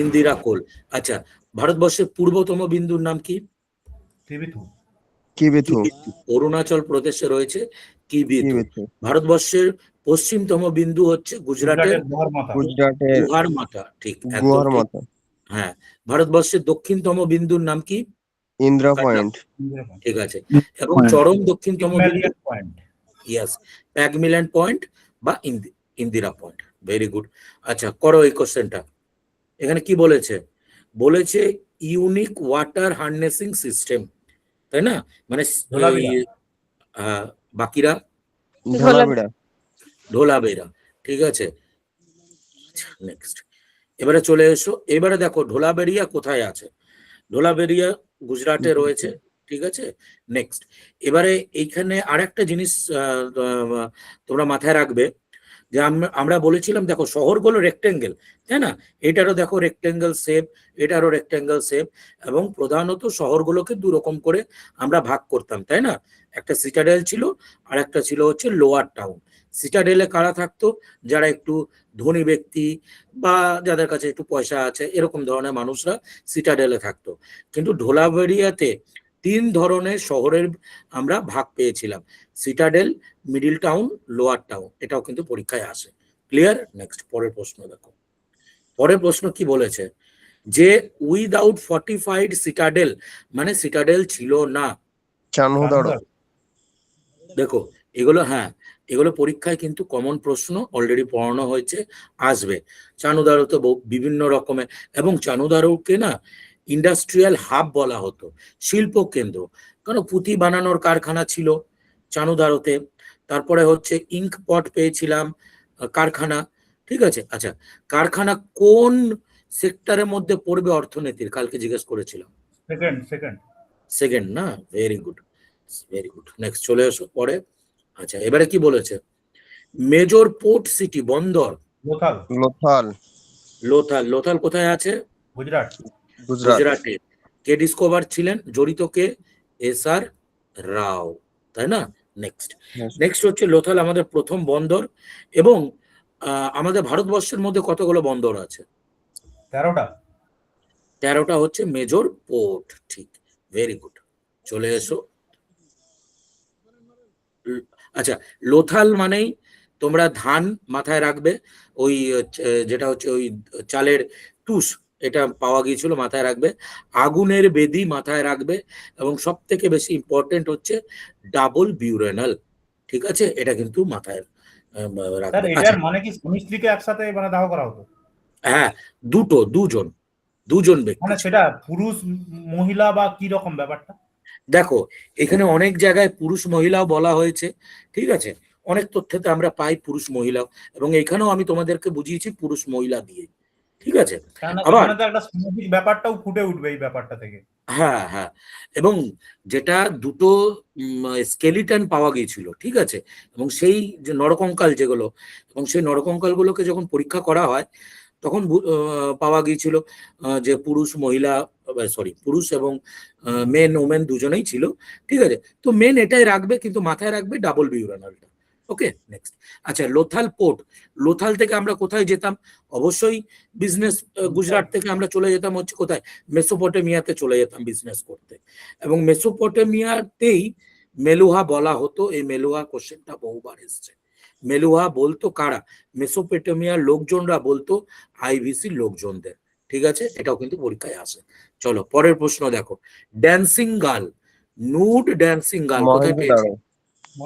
ইন্দিরা কোল। আচ্ছা, ভারতবর্ষের পূর্বতম বিন্দুর নাম কি? কিবিথু। অরুণাচল প্রদেশে রয়েছে কিবিথু। ভারতবর্ষের পশ্চিমতম বিন্দু হচ্ছে গুজরাটের গুহার মাথা। ঠিক, একদম ঠিক। হ্যাঁ, ভারতবর্ষের দক্ষিণতম বিন্দুর নাম কি? ইন্দিরা পয়েন্ট। ঠিক আছে। এবং চরম দক্ষিণতম বিন্দু? ইয়েস, ম্যাকমিলান পয়েন্ট বা ইন্দিরা পয়েন্ট। Very good. আচ্ছা, করো এই কোশ্চেনটা। এখানে কি বলেছে? বলেছে ইউনিক ওয়াটার হার্নেসিং সিস্টেম, তাই না? মানে বাকিরা ঢোলাবেরা। ঠিক আছে, নেক্সট। এবারে চলে এসো। এবারে দেখো ঢোলাবেরিয়া কোথায় আছে। ঢোলাবেরিয়া গুজরাটে রয়েছে। ঠিক আছে, নেক্সট। এবারে এইখানে আরেকটা জিনিস তোমরা মাথায় রাখবে, যে আমরা বলেছিলাম দেখো শহরগুলো রেক্টেঙ্গেল, তাই না? এটারও দেখো রেক্টেঙ্গেল শেপ, এটারও রেক্টেঙ্গেল শেপ। এবং প্রধানত শহরগুলোকে দু রকম করে আমরা ভাগ করতাম, তাই না? একটা সিটাডেল ছিল, আর একটা ছিল হচ্ছে লোয়ার টাউন। সিটাডেলে কারা থাকতো? যারা একটু ধনী ব্যক্তি বা যাদের কাছে একটু পয়সা আছে, এরকম ধরনের মানুষরা সিটাডেলে থাকতো। কিন্তু ঢোলাবেরিয়াতে 3 ধরনের শহরের আমরা ভাগ পেয়েছিলাম: citadel, middle town, lower town. এটাও কিন্তু পরীক্ষায় আসে। ক্লিয়ার? নেক্সট, পরের প্রশ্ন দেখো। পরের প্রশ্ন কি বলেছে? যে উইদাউট ফর্টিফাইড সিটাডেল, মানে সিটাডেল ছিল না। দেখো এগুলো, হ্যাঁ, এগুলো পরীক্ষায় কিন্তু কমন প্রশ্ন, অলরেডি পড়ানো হয়েছে, আসবে। চানুদারো তো বিভিন্ন রকমের, এবং চানুদারোকে না ইন্ডাস্ট্রিয়াল হাব বলা হতো, শিল্প কেন্দ্র। কারণ পুঁথি বানানোর কারখানা ছিল চানুদারোতে। তারপরে হচ্ছে ইঙ্ক পট পেয়েছিলাম কারখানা। ঠিক আছে। আচ্ছা, কারখানা কোন সেক্টরের মধ্যে পড়বে অর্থনীতির? কালকে জিজ্ঞেস করেছিলাম। সেকেন্ড না? Very good, very good. Next, চলে এসো পরে। আচ্ছা, এবারে কি বলেছে? মেজর পোর্ট সিটি, বন্দর? লোথাল কোথায় আছে? গুজরাটে। কে ডিসকভার ছিলেন? জড়িত কে? SR রাও, তাই না? নেক্সট হচ্ছে লোথাল আমাদের প্রথম বন্দর। এবং আমাদের ভারতবর্ষের মধ্যে কতগুলো বন্দর আছে? 13টা হচ্ছে মেজর পোর্ট। ঠিক, ভেরি গুড। চলে এসো। আচ্ছা, লোথাল মানেই তোমরা ধান মাথায় রাখবে, ওই যেটা হচ্ছে ওই চালের টুস, এটা পাওয়া গিয়েছিল, মাথায় রাখবে। আগুনের বেদি মাথায় রাখবে। এবং সব থেকে বেশি ইম্পর্টেন্ট হচ্ছে ডাবল বিউরেনাল। ঠিক আছে, এটা কিন্তু মাথায় রাখবে। মানে কি স্বামী স্ত্রীকে একসাথে মানে দাহ করা হতো? হ্যাঁ, দুজন ব্যক্তি। মানে সেটা পুরুষ মহিলা বা কি রকম ব্যাপারটা? দেখো এখানে অনেক জায়গায় পুরুষ মহিলাও বলা হয়েছে। ঠিক আছে, অনেক তথ্যতে আমরা পাই পুরুষ মহিলাও, এবং এখানেও আমি তোমাদেরকে বুঝিয়েছি পুরুষ মহিলা দিয়ে। ঠিক আছে, আবার একটা সামাজিক ব্যাপারটাও ফুটে উঠবে এই ব্যাপারটা থেকে। হ্যাঁ হ্যাঁ, এবং যেটা দুটো স্কেলিটন পাওয়া গিয়েছিল। ঠিক আছে, এবং সেই যে নরকঙ্কাল যেগুলো, এবং সেই নরকঙ্কাল গুলোকে যখন পরীক্ষা করা হয় তখন পাওয়া গিয়েছিল যে পুরুষ এবং ওমেন দুজনেই ছিল। ঠিক আছে, তো মেন এটাই রাখবে, কিন্তু মাথায় রাখবে ডাবল বিউরানালটা। ওকে, নেক্সট। আচ্ছা, লোথাল পোর্ট। লোথাল থেকে আমরা কোথায় যেতাম? অবশ্যই বিজনেস। গুজরাট থেকে আমরা চলে যেতাম হচ্ছে কোথায়? মেসোপটেমিয়াতে চলে যেতাম বিজনেস করতে। এবং মেসোপটেমিয়াতেই মেলুহা বলা হতো। এই মেলুহা কোশ্চেনটা বহুবার এসছে। মেলুহা বলতো কারা? মেসোপটেমিয়ার লোকজনরা বলতো IVC লোকজনদের। ঠিক আছে, এটাও কিন্তু পরীক্ষায় আসে। চলো পরের প্রশ্ন দেখো। Dancing girl, nude dancing girl কোথায় পেয়েছি?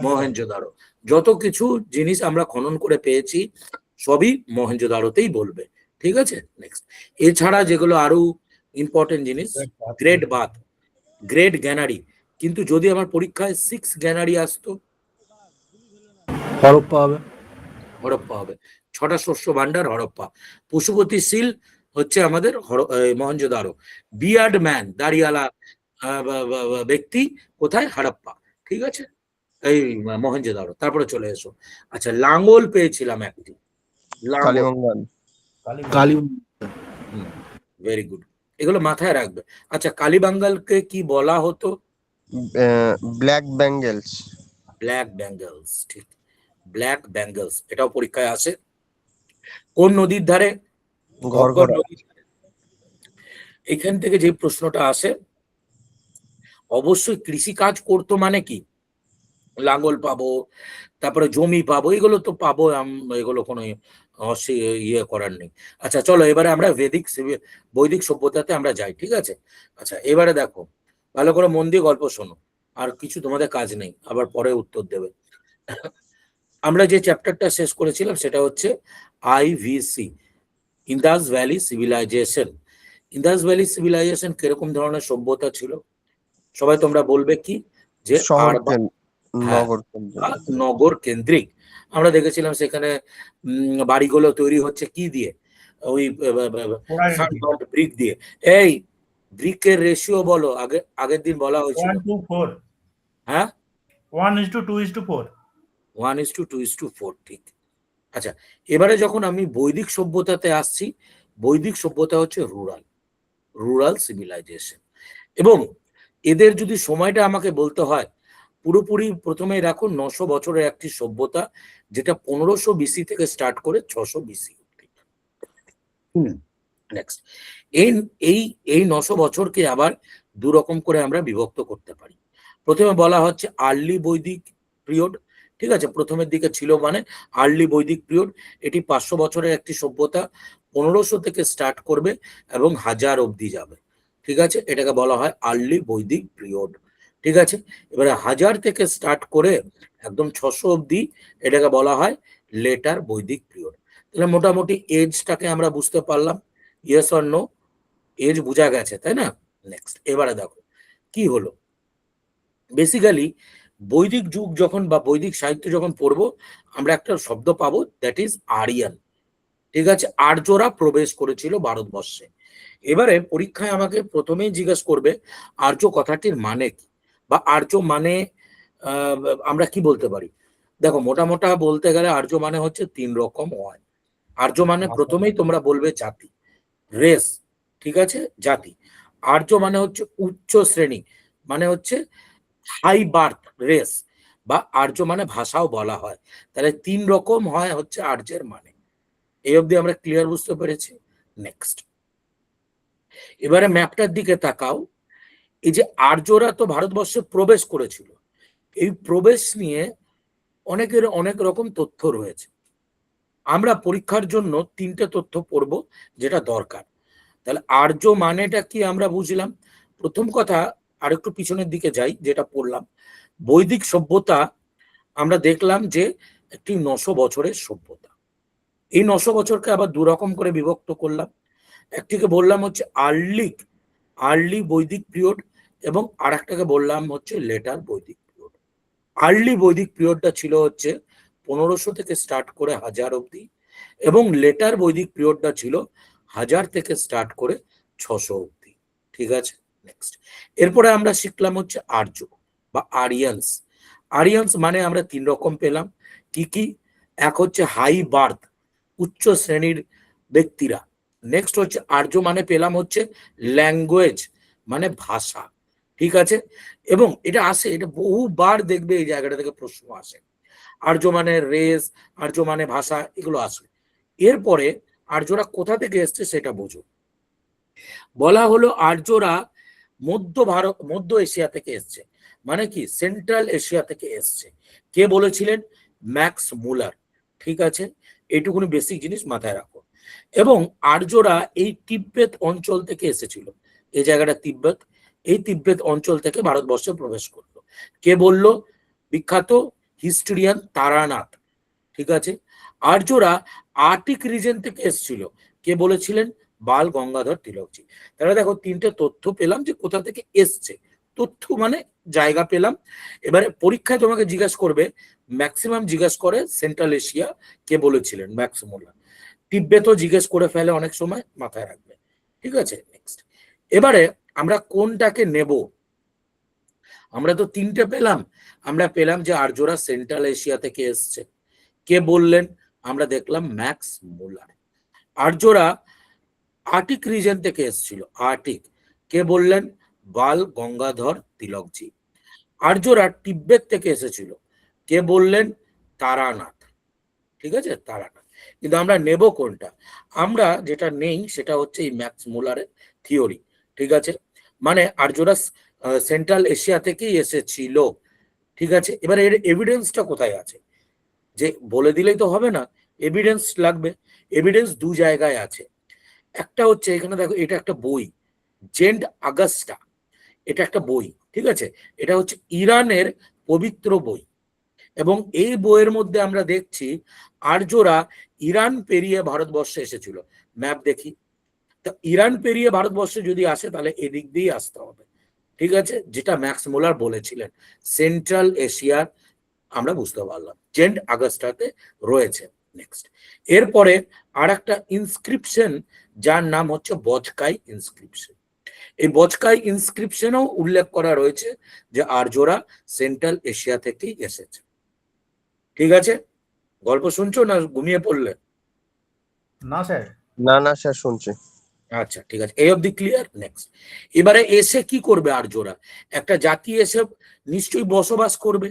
মহেঞ্জোদারো। যত কিছু জিনিস আমরা খনন করে পেয়েছি সবই মহেঞ্জোদারোতেই বলবে। ঠিক আছে, নেক্সট। এছাড়া যেগুলো আরো ইম্পর্টেন্ট জিনিস, গ্রেট বাথ, গ্রেট গ্যানারি। কিন্তু যদি আমার পরীক্ষায় 6 গ্যানারি আসতো, হরপ্পা হবে। 6টা শস্য ভান্ডার হরপ্পা। পশুপতি সিল হচ্ছে আমাদের মহেঞ্জোদারো। বিয়ার্ড ম্যান, দাড়িওয়ালা ব্যক্তি কোথায়? হরপ্পা। ঠিক আছে, এই মহেঞ্জোদারো। তারপরে চলে এসো। আচ্ছা, লাঙ্গল পেয়েছিলাম একটি, ভেরি গুড, এগুলো মাথায় রাখবে। আচ্ছা, কালীবাঙ্গালকে কি বলা হতো? Black bangles. ঠিক, ব্ল্যাক ব্যাঙ্গেলস, এটাও পরীক্ষায় আসে। কোন নদীর ধারে? ঘগ্গর নদীর ধারে। এখান থেকে যে প্রশ্নটা আসে, অবশ্যই কৃষি কাজ করতো মানে কি, লাঙ্গল পাবো, তারপরে জমি পাবো, এগুলো তো পাবো, এগুলো কোনো ইয়ে করার নেই। আচ্ছা চলো এবারে আমরা বৈদিক সভ্যতাতে আমরা যাই, ঠিক আছে? আচ্ছা এবারে দেখো, ভালো করে মন দিয়ে গল্প শোনো, আর কিছু তোমাদের কাজ নেই, আবার পরে উত্তর দেবে। আমরা যে চ্যাপ্টারটা শেষ করেছিলাম সেটা হচ্ছে IVC, Indus valley civilization. Indus valley civilization কিরকম ধরনের সভ্যতা ছিল? সবাই তোমরা বলবে কি, যে শহর হ্যাঁ, নগর কেন্দ্রিক। নগর কেন্দ্রিক। আমরা দেখেছিলাম সেখানে বাড়িগুলো তৈরি হচ্ছে কি দিয়ে, ওই ব্রিক দিয়ে। এই ব্রিকের রেশিও বলো, আগের দিন বলা হয়েছিল। 1:4। হ্যাঁ, 1:2:4। 1:2:4, ঠিক। আচ্ছা এবারে যখন আমি বৈদিক সভ্যতাতে আসছি, বৈদিক সভ্যতা হচ্ছে রুরাল সিভিলাইজেশন। এবং এদের যদি সময়টা আমাকে বলতে হয়, পুরোপুরি প্রথমে রাখুন 900 বছরের একটি সভ্যতা, যেটা 1500 বিসি থেকে স্টার্ট করে 600 বিসি। নেক্সট, এই এই এই 900 বছরকে আবার দু রকম করে আমরা বিভক্ত করতে পারি। প্রথমে বলা হচ্ছে আর্লি বৈদিক পিরিয়ড, ঠিক আছে? প্রথমের দিকে ছিল মানে আর্লি বৈদিক পিরিয়ড, এটি 500 বছরের একটি সভ্যতা, 1500 থেকে স্টার্ট করবে এবং 1000 অবধি যাবে, ঠিক আছে? এটাকে বলা হয় আর্লি বৈদিক পিরিয়ড, ঠিক আছে? এবারে 1000 থেকে স্টার্ট করে একদম 600 অবধি, এটাকে বলা হয় লেটার বৈদিক পিরিয়ড। তাহলে মোটামুটি এজটাকে আমরা বুঝতে পারলাম, ইয়েস অর নো? এজ বোঝা গেছে, তাই না? নেক্সট, এবারে দেখো কি হলো। বেসিক্যালি বৈদিক যুগ যখন বা বৈদিক সাহিত্য যখন পড়বো, আমরা একটা শব্দ পাবো, দ্যাট ইজ আরিয়ান, ঠিক আছে? আর্যরা প্রবেশ করেছিল ভারতবর্ষে। এবারে পরীক্ষায় আমাকে প্রথমেই জিজ্ঞেস করবে আর্য কথাটির মানে কি, বা আর্য মানে আমরা কি বলতে পারি। দেখো মোটা বলতে গেলে আর্য মানে হচ্ছে 3 রকম হয়। আর্য মানে প্রথমেই তোমরা বলবে জাতি, রেস, ঠিক আছে? জাতি। আর্য মানে হচ্ছে উচ্চ শ্রেণী, মানে হচ্ছে হাই বার্থ রেস, বা আর্য মানে ভাষাও বলা হয়। তাহলে 3 রকম হয় হচ্ছে আর্যের মানে। এই অবধি আমরা ক্লিয়ার বুঝতে পেরেছি? নেক্সট, এবারে ম্যাপটার দিকে তাকাও। এই যে আর্যরা তো ভারতবর্ষে প্রবেশ করেছিল, এই প্রবেশ নিয়ে অনেকের অনেক রকম তথ্য রয়েছে। আমরা পরীক্ষার জন্য 3টে তথ্য পড়ব যেটা দরকার। তাহলে আর্য মানেটা কি আমরা বুঝলাম। প্রথম কথা, আরেকটু পিছনের দিকে যাই, যেটা পড়লাম বৈদিক সভ্যতা, আমরা দেখলাম যে একটি 900 বছরের সভ্যতা। এই 900 বছরকে আবার 2 রকম করে বিভক্ত করলাম। একটিকে বললাম হচ্ছে আর্লি বৈদিক পিরিয়ড, এবং আরেকটাকে বললাম হচ্ছে লেটার বৈদিক পিরিয়ড। আর্লি বৈদিক পিরিয়ডটা ছিল হচ্ছে 1500 থেকে স্টার্ট করে 1000 অবধি, এবং লেটার বৈদিক পিরিয়ডটা ছিল 1000 থেকে স্টার্ট করে 600 অবধি, ঠিক আছে? নেক্সট, এরপরে আমরা শিখলাম হচ্ছে আর্য বা আরিয়ান্স। আরিয়ান্স মানে আমরা 3 রকম পেলাম, কি কি? এক হচ্ছে হাই বার্থ, উচ্চ শ্রেণীর ব্যক্তিরা। নেক্সট হচ্ছে আর্য মানে পেলাম হচ্ছে ল্যাঙ্গুয়েজ, মানে ভাষা, ঠিক আছে? এবং এটা আসে, এটা বহুবার দেখবে এই জায়গাটা থেকে প্রশ্ন আসে। আর্য মানে রেস, আর্য মানে ভাষা, এগুলো আসে। এরপরে আর্যরা কোথা থেকে এসছে সেটা বোঝো। বলা হলো আর্যরা মধ্য এশিয়া থেকে এসছে, মানে কি সেন্ট্রাল এশিয়া থেকে এসছে। কে বলেছিলেন? ম্যাক্স মুলার, ঠিক আছে? এইটুকুনি বেসিক জিনিস মাথায় রাখো। এবং আর্যরা এই তিব্বত অঞ্চল থেকে এসেছিল, এই জায়গাটা তিব্বত, এই তিব্বত অঞ্চল থেকে ভারতবর্ষে প্রবেশ করলো। কে বললো? বিখ্যাত হিস্টোরিয়ান তারানাথ, ঠিক আছে? আর্যরা আর্টিক রিজন থেকে এসেছিল, কে বলেছিলেন? বাল গঙ্গাধর তিলকজি। তাহলে দেখো 3টে তথ্য পেলাম যে কোথা থেকে এসছে, তথ্য মানে জায়গা পেলাম। এবারে পরীক্ষায় তোমাকে জিজ্ঞাসা করবে, ম্যাক্সিমাম জিজ্ঞাসা করে সেন্ট্রাল এশিয়া, কে বলেছিলেন? ম্যাক্স মুলার। তিব্বতও জিজ্ঞেস করে ফেলে অনেক সময়, মাথায় রাখবে, ঠিক আছে? নেক্সট, এবারে আমরা কোনটাকে নেব? আমরা তো 3টে পেলাম। আমরা পেলাম যে আর্যরা সেন্ট্রাল এশিয়া থেকে এসছে, কে বললেন? আমরা দেখলাম ম্যাক্স মুলার। আর্যরা আর্টিক রিজন থেকে এসেছিল, আর্টিক, কে বললেন? বাল গঙ্গাধর তিলকজি। আর্যরা তিব্বত থেকে এসেছিল, কে বললেন? তারানাথ, ঠিক আছে? তারানাথ। কিন্তু আমরা নেব কোনটা? আমরা যেটা নেই সেটা হচ্ছে এই ম্যাক্স মুলারের থিওরি, ঠিক আছে, মানে আর্যরা সেন্ট্রাল এশিয়া থেকেই এসেছিল। ঠিক আছে, এবার এর এভিডেন্সটা কোথায় আছে? যে বলে দিলেই তো হবে না, এভিডেন্স লাগবে। এভিডেন্স দু জায়গায় আছে। একটা হচ্ছে এখানে দেখো, এটা একটা বই, জেন্ট আগস্টা, এটা একটা বই। ঠিক আছে, এটা হচ্ছে ইরানের পবিত্র বই, এবং এই বইয়ের মধ্যে আমরা দেখছি আর্যরা ইরান পেরিয়ে ভারতবর্ষে এসেছিল। ম্যাপ দেখি, তা ইরান পেরিয়ে ভারতবর্ষে যদি আসে তাহলে এদিক দিয়েই আসতে হবে। ঠিক আছে, যেটা ম্যাক্স মুলার বলেছিলেন সেন্ট্রাল এশিয়ার, আমরা বুঝতে পারলাম জেন্ট আগস্টাতে রয়েছে। নেক্সট, এরপরে আর একটা ইনস্ক্রিপশন যার নাম হচ্ছে বজকাই ইনস্ক্রিপশন। এই বজকাই ইনস্ক্রিপশনেও উল্লেখ করা রয়েছে যে আর্যরা সেন্ট্রাল এশিয়া থেকেই এসেছে। ঠিক আছে, গল্প শুনছো না ঘুমিয়ে পড়লে? না স্যার। না না স্যার, শুনছি। আচ্ছা ঠিক আছে, এই অবধি ক্লিয়ার। নেক্সট, এবারে এসে কি করবে আর্যরা? একটা জাতি এসে নিশ্চয়ই বসবাস করবে।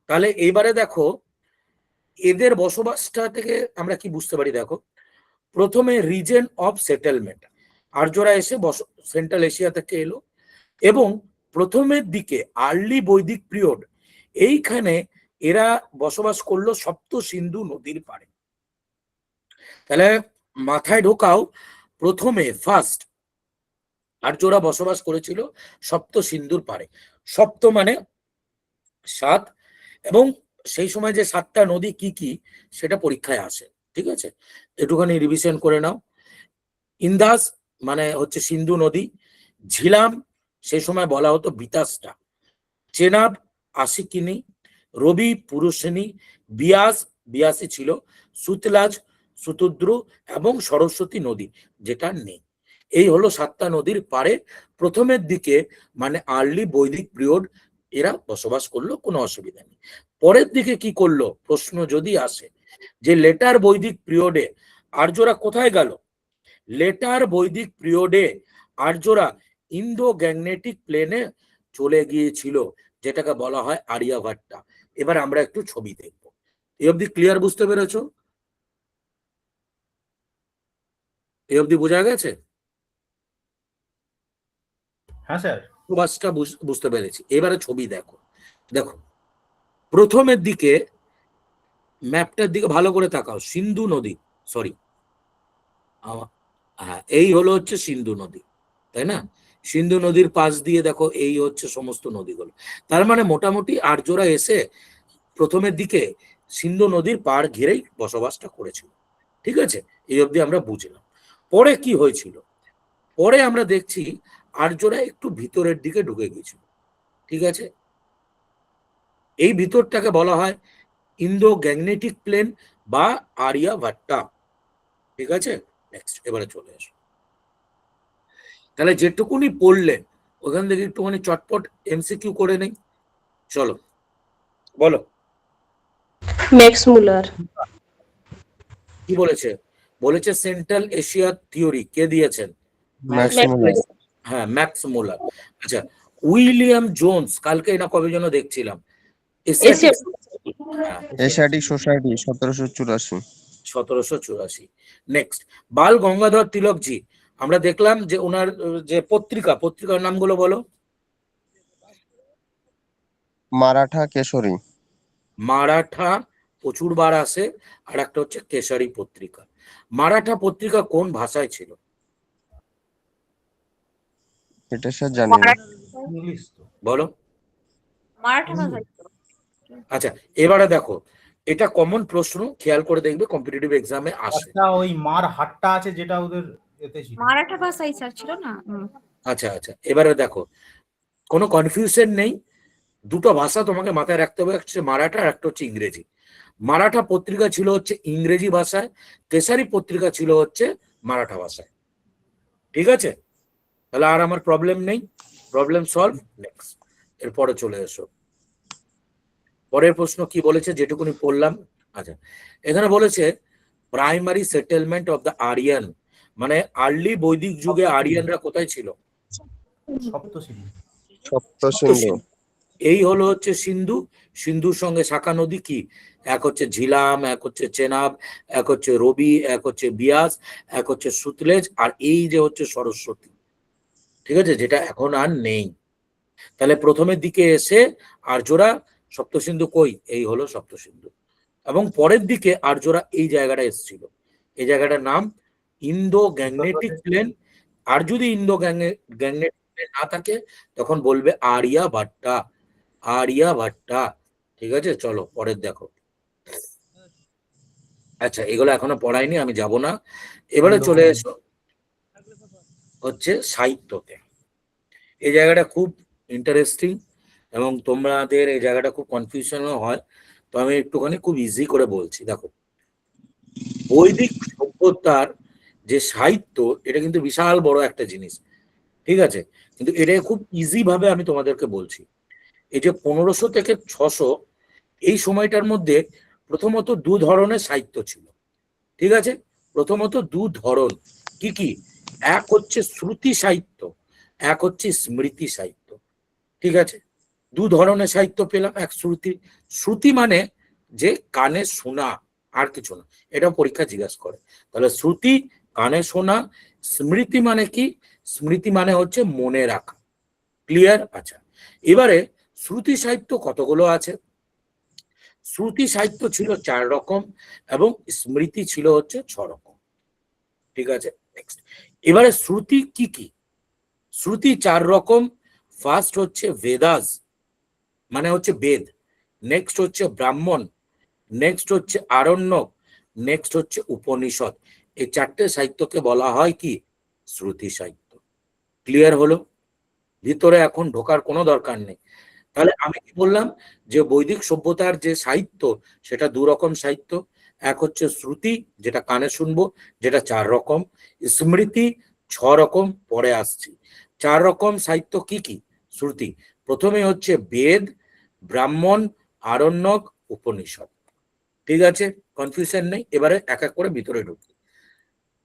তাহলে এবারে দেখো এদের বসবাসটা থেকে আমরা কি বুঝতে পারি? দেখো, প্রথমে রিজন অফ সেটেলমেন্ট, আর্যরা এসে সেন্ট্রাল এশিয়া থেকে এলো, এবং প্রথমের দিকে আর্লি বৈদিক পিরিয়ড এইখানে এরা বসবাস করলো সপ্ত সিন্ধু নদীর পাড়ে। তাহলে মাথায় ঢোকাও, প্রথমে ফার্স্ট আর্যরা বসবাস করেছিল সপ্ত সিন্ধুর পাড়ে। সপ্ত মানে 7, এবং সেই সময় যে 7টা নদী কি কি সেটা পরীক্ষায় আসে। ঠিক আছে, একটুখানি রিভিশন করে নাও। ইন্দাস মানে হচ্ছে সিন্ধু নদী, ঝিলাম সেই সময় বলা হতো বিতাসটা, চেনাব আশিকিনি, রবি পুরুষিনী, বিয়াস বিয়াসী ছিল, সুতলাজ সুতুদ্রু, এবং সরস্বতী নদী যেটা নেই। এই হলো 7টা নদীর পাড়ে প্রথমের দিকে, মানে আর্লি বৈদিক পিরিয়ড এরা বসবাস করলো, কোনো অসুবিধা নেই। পরের দিকে কি করলো প্রশ্ন যদি আসে, যে লেটার বৈদিক পিরিয়ডে আর্যরা কোথায় গেল? লেটার বৈদিক পিরিয়ডে আর্যরা ইন্দো গ্যাংনেটিক প্লেনে চলে গিয়েছিল, যেটাকে বলা হয় আর্যভট্টা। এবার আমরা একটু ছবি দেখব। এই অবধি ক্লিয়ার? বুঝতে পেরেছো? এই অবধি বোঝা গেছে? হ্যাঁ স্যার। প্রবাসটা বুঝতে পেরেছি। এবারে ছবি দেখো। দেখো, প্রথমের দিকে ম্যাপটার দিকে ভালো করে তাকাও, সিন্ধু নদী, সরি, হ্যাঁ এই হলো হচ্ছে সিন্ধু নদী, তাই না? সিন্ধু নদীর পাশ দিয়ে দেখো এই হচ্ছে সমস্ত নদীগুলো। তার মানে মোটামুটি আর্যরা এসে প্রথমের দিকে সিন্ধু নদীর পাড় ঘিরেই বসবাসটা করেছিল। ঠিক আছে, এই অবধি আমরা বুঝলাম। পরে কি হয়েছিল? পরে আমরা দেখছি আর্যরা একটু ভিতরের দিকে ঢুকে গিয়েছিল। ঠিক আছে, এই ভিতরটাকে বলা হয় ইন্দো গ্যাংনেটিক প্লেন বা আর্যভট্টা। ঠিক আছে, নেক্সট, এবারে চলে আসো। তাহলে যেটুকুনি পড়লেন ওখান থেকে একটুখানি চটপট এমসিকিউ করে নেই। চলো বলো। ম্যাক্স মুলার। কি বলেছে? বলেছে সেন্ট্রাল এশিয়া থিওরি কে দিয়েছেন? ম্যাক্স ম্যাক্স মুলার। হ্যাঁ, ম্যাক্স মুলার। আচ্ছা, উইলিয়াম জোন্স, কালকে না কবে যেন দেখছিলাম, এশিয়া। হ্যাঁ, এশিয়াটিক সোসাইটি 1784। 1784। নেক্সট, বাল গঙ্গাধর তিলকজি, আমরা দেখলাম যে ওনার যে পত্রিকার নামগুলো বলো। মারাঠা কেশরী। মারাঠা প্রচুর বার আসে, আর একটা হচ্ছে কেশরী পত্রিকা। মারাঠা পত্রিকা কোন ভাষায় ছিল? এটা স্যার জানি না। ইংলিশ তো। বলো। মারাঠা ভাষায় তো। আচ্ছা, এবারে দেখো, এটা কমন প্রশ্ন, খেয়াল করে দেখবে কম্পিটিটিভ এক্সামে আসে। একটা ওই মার হাট্টা আছে যেটা ওদের এতে ছিল। মারাঠা ভাষায় স্যার ছিল না। আচ্ছা আচ্ছা, এবারে দেখো, কোনো কনফিউশন নেই, দুটো ভাষা তোমাকে মাথায় রাখতে হবে, একটা হচ্ছে মারাঠা আর একটা হচ্ছে ইংরেজি। মারাঠা পত্রিকা ছিল হচ্ছে ইংরেজি ভাষায়, কেশরী পত্রিকা ছিল হচ্ছে মারাঠা ভাষায়। ঠিক আছে, তাহলে আর আমার প্রবলেম নেই, প্রবলেম সলভ। নেক্সট, এরপরে চলে এসো। পরের প্রশ্ন কি বলেছে যেটুকুনি পড়লাম। আচ্ছা, এখানে বলেছে primary settlement of the Aryan, মানে আর্লি বৈদিক যুগে আরিয়ানরা কোথায় ছিল? সপ্তশিলি। সপ্ত সিন্ধু। এই হলো হচ্ছে সিন্ধু। সিন্ধুর সঙ্গে শাখা নদী কি? এক হচ্ছে ঝিলাম, এক হচ্ছে চেনাব, এক হচ্ছে রবি, এক হচ্ছে বিয়াস, এক হচ্ছে সুতলেজ, আর এই যে হচ্ছে সরস্বতী। ঠিক আছে, যেটা এখন আর নেই। তাহলে প্রথমের দিকে এসে আর্যরা সপ্তসিন্ধু কই, এই হলো সপ্তসিন্ধু, এবং পরের দিকে আর্যরা এই জায়গাটা এসেছিল, এই জায়গাটার নাম ইন্দো গ্যাংনেটিক প্লেন। আর যদি ইন্দো গ্যাংনেটিক প্লেন না থাকে তখন বলবে আর্যভট্টা, আর্যভট্টা। ঠিক আছে, চলো পরের দেখো। আচ্ছা, এগুলো এখনো পড়াইনি, আমি যাব না। এবারে চলে এসো হচ্ছে সাহিত্যতে। এই জায়গাটা খুব ইন্টারেস্টিং এবং তোমাদের এই জায়গাটা খুব কনফিউশনও হয়, তো আমি একটুখানি খুব ইজি করে বলছি। দেখো, বৈদিক সভ্যতার যে সাহিত্য, এটা কিন্তু বিশাল বড় একটা জিনিস, ঠিক আছে, কিন্তু এটা খুব ইজি ভাবে আমি তোমাদেরকে বলছি। এই যে 1500 থেকে 600 এই সময়টার মধ্যে প্রথমত দু ধরনের সাহিত্য ছিল, ঠিক আছে। প্রথমত দু ধরন, কি কি? এক হচ্ছে শ্রুতি সাহিত্য, এক হচ্ছে স্মৃতি সাহিত্য, ঠিক আছে। দু ধরনের সাহিত্য পেলাম। এক শ্রুতি, শ্রুতি মানে যে কানে শোনা, আর কিছু না, এটা পরীক্ষা জিজ্ঞাসা করে। তাহলে শ্রুতি কানে শোনা। স্মৃতি মানে কি? স্মৃতি মানে হচ্ছে মনে রাখা। ক্লিয়ার? আচ্ছা, এবারে শ্রুতি সাহিত্য কতগুলো আছে? শ্রুতি সাহিত্য ছিল 4 রকম এবং স্মৃতি ছিল হচ্ছে 6 রকম, ঠিক আছে। নেক্সট, এবারে শ্রুতি কি কি? শ্রুতি 4 রকম। ফার্স্ট হচ্ছে বেদাস, মানে হচ্ছে বেদ। নেক্সট হচ্ছে ব্রাহ্মণ, নেক্সট হচ্ছে আরণ্যক, নেক্সট হচ্ছে উপনিষদ। এই 4টে সাহিত্যকে বলা হয় কি? শ্রুতি সাহিত্য। ক্লিয়ার হলো? ভিতরে এখন ঢোকার কোনো দরকার নেই। তাহলে আমি কি বললাম যে বৈদিক সভ্যতার যে সাহিত্য, সেটা 2 রকম সাহিত্য। এক হচ্ছে শ্রুতি, যেটা কানে শুনবো, যেটা 4 রকম। স্মৃতি 6 রকম, পরে আসছি। 4 রকম সাহিত্য কি কি? শ্রুতি, প্রথমে হচ্ছে বেদ, ব্রাহ্মণ, আরণ্যক, উপনিষদ। ঠিক আছে, কনফিউশন নেই। এবারে এক এক করে ভিতরে ঢুকি।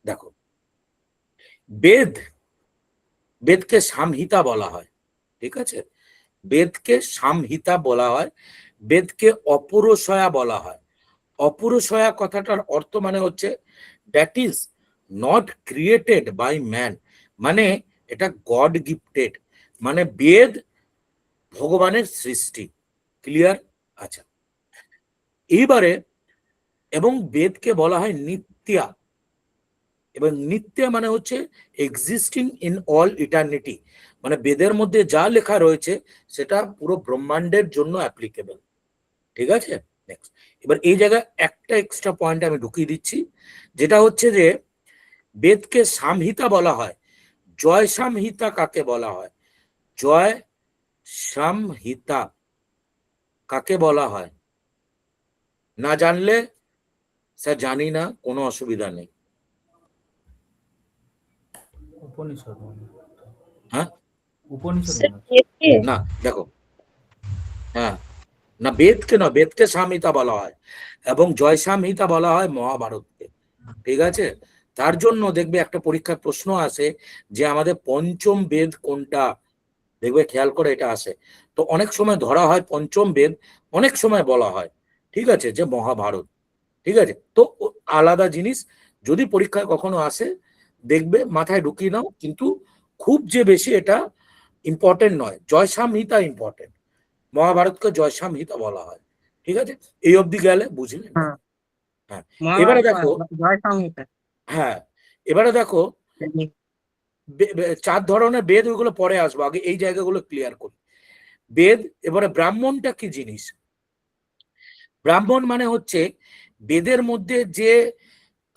দেখো, বেদ, বেদকে সামহিতা বলা হয়, ঠিক আছে। বেদকে সামহিতা বলা হয়। বেদকে অপরসয়া বলা হয়। অপরসয়া কথাটার অর্থ মানে হচ্ছে that is not created by man, মানে এটা গড গিফটেড, মানে বেদ ভগবানের সৃষ্টি। ক্লিয়ার? আচ্ছা, এইবারে এবং বেদকে বলা হয় নিত্যা, এবং নিত্যা মানে হচ্ছে এক্সিস্টিং ইন অল ইটার্নিটি, মানে বেদের মধ্যে যা লেখা রয়েছে সেটা পুরো ব্রহ্মাণ্ডের জন্য অ্যাপ্লিকেবল, ঠিক আছে। নেক্সট, এবার এই জায়গায় একটা এক্সট্রা পয়েন্ট আমি ঢুকিয়ে দিচ্ছি, যেটা হচ্ছে যে বেদকে সামহিতা বলা হয়। জয় সামহিতা কাকে বলা হয়? জয় সামহিতা কাকে বলা হয়? না জানলে স্যার জানি না, কোনো অসুবিধা নেই। উপনিষদ মনে হয়। হ্যাঁ, উপনিষদ স্যার, মনে হয়। বেদকে? না দেখো, হ্যাঁ, না বেদকে না, বেদকে সামহিতা বলা হয় এবং জয় সামহিতা বলা হয় মহাভারতকে, ঠিক আছে। তার জন্য দেখবে একটা পরীক্ষার প্রশ্ন আসে যে আমাদের পঞ্চম বেদ কোনটা, দেখবে খেয়াল করে এটা আসে। তো অনেক সময় ধরা হয় পঞ্চম বেদ, অনেক সময় বলা হয়, ঠিক আছে, যে মহাভারত, ঠিক আছে। তো আলাদা জিনিস, যদি পরীক্ষায় কখনো আসে দেখবে মাথায় ঢুকিয়ে নাও, কিন্তু খুব যে বেশি এটা ইম্পর্টেন্ট নয়। জয় সামহিতা ইম্পর্টেন্ট, মহাভারতকে জয় সামহিতা বলা হয়, ঠিক আছে। এই অবধি গেলে বুঝলেন? হ্যাঁ, এবারে দেখো, হ্যাঁ, এবারে দেখো 4 ধরনের বেদ, ওইগুলো পরে আসবো, আগে এই জায়গাগুলো ক্লিয়ার করি। বেদ, এবারে ব্রাহ্মণটা কি জিনিস? ব্রাহ্মণ মানে হচ্ছে বেদের মধ্যে যে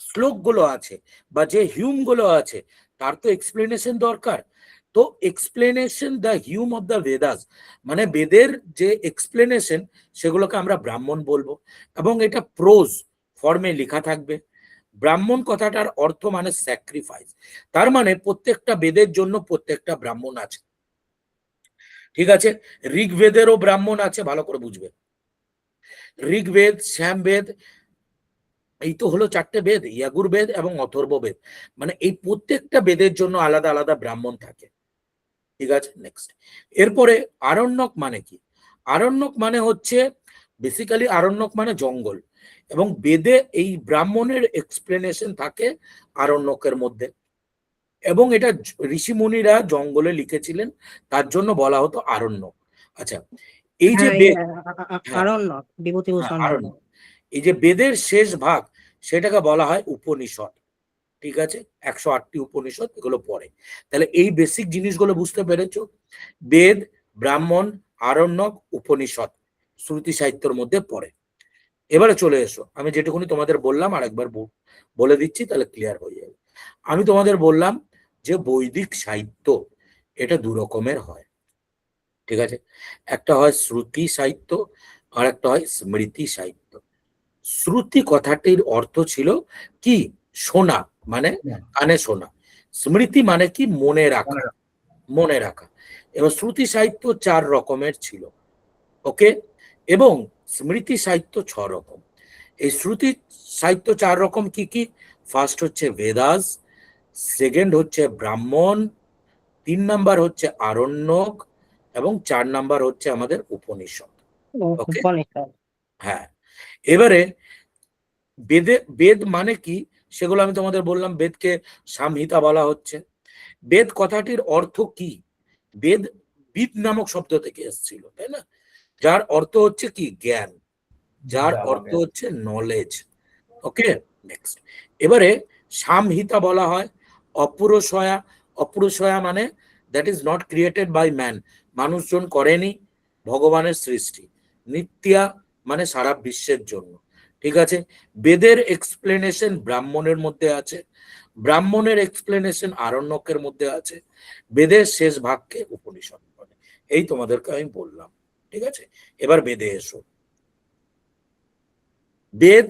শ্লোকগুলো আছে বা যে হিউমগুলো আছে, তার তো এক্সপ্লেনেশন দরকার। তো explanation, the Hume of the Vedas, মানে বেদের যে এক্সপ্লেনেশন, সেগুলোকে আমরা ব্রাহ্মণ বলবো, এবং এটা প্রোজ ফর্মে লেখা থাকবে। ব্রাহ্মণ কথাটার অর্থ মানে স্যাক্রিফাইস, তার মানে প্রত্যেকটা বেদের জন্য প্রত্যেকটা ব্রাহ্মণ আছে, ঠিক আছে। ঋগ্বেদেরও ব্রাহ্মণ আছে, ভালো করে বুঝবে। ঋগ্বেদ, শ্যামবেদ, এই তো হলো 4টে বেদ, ইয়াগুর্বেদ এবং অথর্ববেদ, মানে এই প্রত্যেকটা বেদের জন্য আলাদা আলাদা ব্রাহ্মণ থাকে, ঠিক আছে। নেক্সট, এরপরে আরণ্যক মানে কি? আরণ্যক মানে হচ্ছে বেসিক্যালি, আরণ্যক মানে জঙ্গল, এবং বেদে এই ব্রাহ্মণের এক্সপ্লেনেশন থাকে আরণ্যকের মধ্যে, এবং এটা ঋষিমুনিরা জঙ্গলে লিখেছিলেন, তার জন্য বলা হতো আরণ্যক। আচ্ছা, এই যে বেদ, হ্যাঁ, আরণ্যক, বিভূতিভূষণ আরণ্যক, এই যে বেদের শেষ ভাগ, সেটাকে বলা হয় উপনিষদ। ঠিক আছে, 108টি উপনিষদ, এগুলো পড়ে। তাহলে এই বেসিক জিনিসগুলো বুঝতে পেরেছো? বেদ, ব্রাহ্মণ, আরণ্যক, উপনিষদ শ্রুতি সাহিত্যের মধ্যে পড়ে। এবারে চলে এসো, আমি যেটুকুনি তোমাদের বললাম আরেকবার বলে দিচ্ছি, তাহলে ক্লিয়ার হয়ে যাবে। আমি তোমাদের বললাম যে বৈদিক সাহিত্য এটা দু রকমের হয়। ঠিক আছে, একটা হয় শ্রুতি সাহিত্য, আর একটা হয় স্মৃতি সাহিত্য। শ্রুতি কথাটির অর্থ ছিল কি? শোনা, মানে কানে শোনা। স্মৃতি মানে কি? মনে রাখা, মনে রাখা। এবার শ্রুতি সাহিত্য 4 রকমের ছিল, ওকে, এবং স্মৃতি সাহিত্য 6 রকম। এই শ্রুতি সাহিত্য 4 রকম কি কি? ফার্স্ট হচ্ছে বেদাস, সেকেন্ড হচ্ছে ব্রাহ্মণ, 3 নাম্বার হচ্ছে আরণ্যক, এবং 4 নাম্বার হচ্ছে আমাদের উপনিষদ। ওকে, উপনিষদ। হ্যাঁ। এবারে বেদ মানে কি সেগুলো আমি তোমাদের বললাম। বেদকে সামহিতা বলা হচ্ছে। বেদ কথাটির অর্থ কি? বেদ বিদ নামক শব্দ থেকে এসেছিল, তাই না? যার অর্থ হচ্ছে কি? জ্ঞান, যার অর্থ হচ্ছে নলেজ। ওকে, নেক্সট। এবারে সামহিতা বলা হয় অপুরুষয়া। অপুরুষয়া মানে that is not created by man, মানুষজন করেনি, ভগবানের সৃষ্টি। নিত্যা মানে সারা বিশ্বের জন্য। ঠিক আছে, বেদের এক্সপ্লেনেশন ব্রাহ্মণের মধ্যে আছে, ব্রাহ্মণের এক্সপ্লেনেশন আরণ্যকের মধ্যে আছে, বেদের শেষ ভাগকে উপনিষদ বলে। এই তোমাদেরকে আমি বললাম। ঠিক আছে, এবার বেদে এসো। বেদ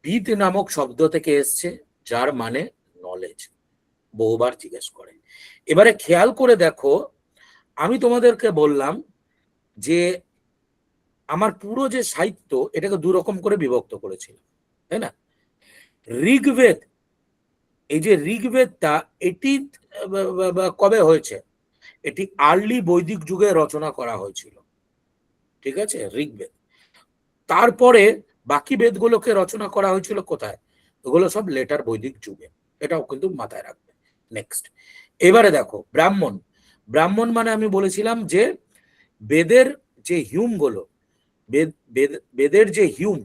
বিদ নামক শব্দ থেকে এসছে, যার মানে নলেজ। বহুবার জিজ্ঞেস করে। এবারে খেয়াল করে দেখো, আমি তোমাদেরকে বললাম যে আমার পুরো যে সাহিত্য এটাকে 2 রকম করে বিভক্ত করেছিলাম, তাই না? ঋগ্বেদ, এই যে ঋগ্বেদটা, এটি কবে হয়েছে? এটি আর্লি বৈদিক যুগে রচনা করা হয়েছিল। ঠিক আছে, ঋগ্বেদ। তারপরে বাকি বেদগুলোকে রচনা করা হয়েছিল কোথায়? ওগুলো সব লেটার বৈদিক যুগে, এটাও কিন্তু মাথায় রাখবে। নেক্সট, এবারে দেখো ব্রাহ্মণ। ব্রাহ্মণ মানে আমি বলেছিলাম যে বেদের যে হিউম গুলো, বেদের যে হিউম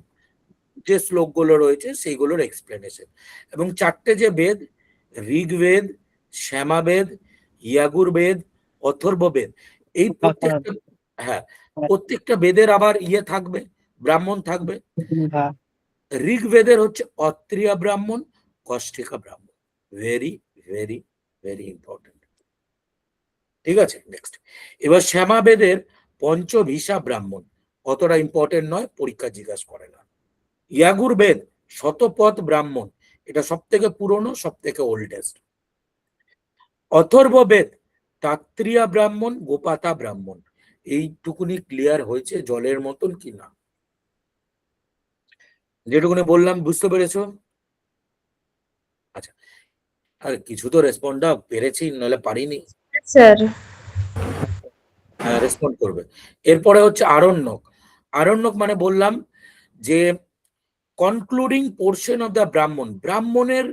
যে শ্লোকগুলো রয়েছে সেইগুলোর এক্সপ্লেনেশন। এবং 4টে যে বেদ, ঋগ্বেদ, শ্যামাবেদ, ইয়াগুরবেদ, অথর্ববেদ, এই প্রত্যেকটা, হ্যাঁ, প্রত্যেকটা বেদের আবার থাকবে, ব্রাহ্মণ থাকবে। ঋগ্বেদের হচ্ছে অত্রিয়া ব্রাহ্মণ, কষ্টিকা ব্রাহ্মণ। Very very very important. ঠিক আছে, নেক্সট। এবার শ্যামাবেদের পঞ্চভিষা ব্রাহ্মণ, অতটা ইম্পর্টেন্ট নয়, পরীক্ষা জিজ্ঞাসা করে না। ইয়াগুরবেদ শতপথ ব্রাহ্মণ, এটা সব থেকে পুরনো, সব থেকে ওল্ডেস্ট। অথর্ববেদ তাত্রিয়া ব্রাহ্মণ, গোপাতা ব্রাহ্মণ। এইটুকুনি ক্লিয়ার হয়েছে জলের মতন কি না? যেটুকুনি বললাম বুঝতে পেরেছো? আচ্ছা, আর কিছু তো রেসপন্ডটা পেরেছি, নাহলে পারিনি। স্যার। হ্যাঁ, রেসপন্ড করবে। এরপরে হচ্ছে আরণ্যক। আরণ্যক মানে বললাম যে কনক্লুডিং পোর্শন অফ দ্য ব্রাহ্মণ, ব্রাহ্মণের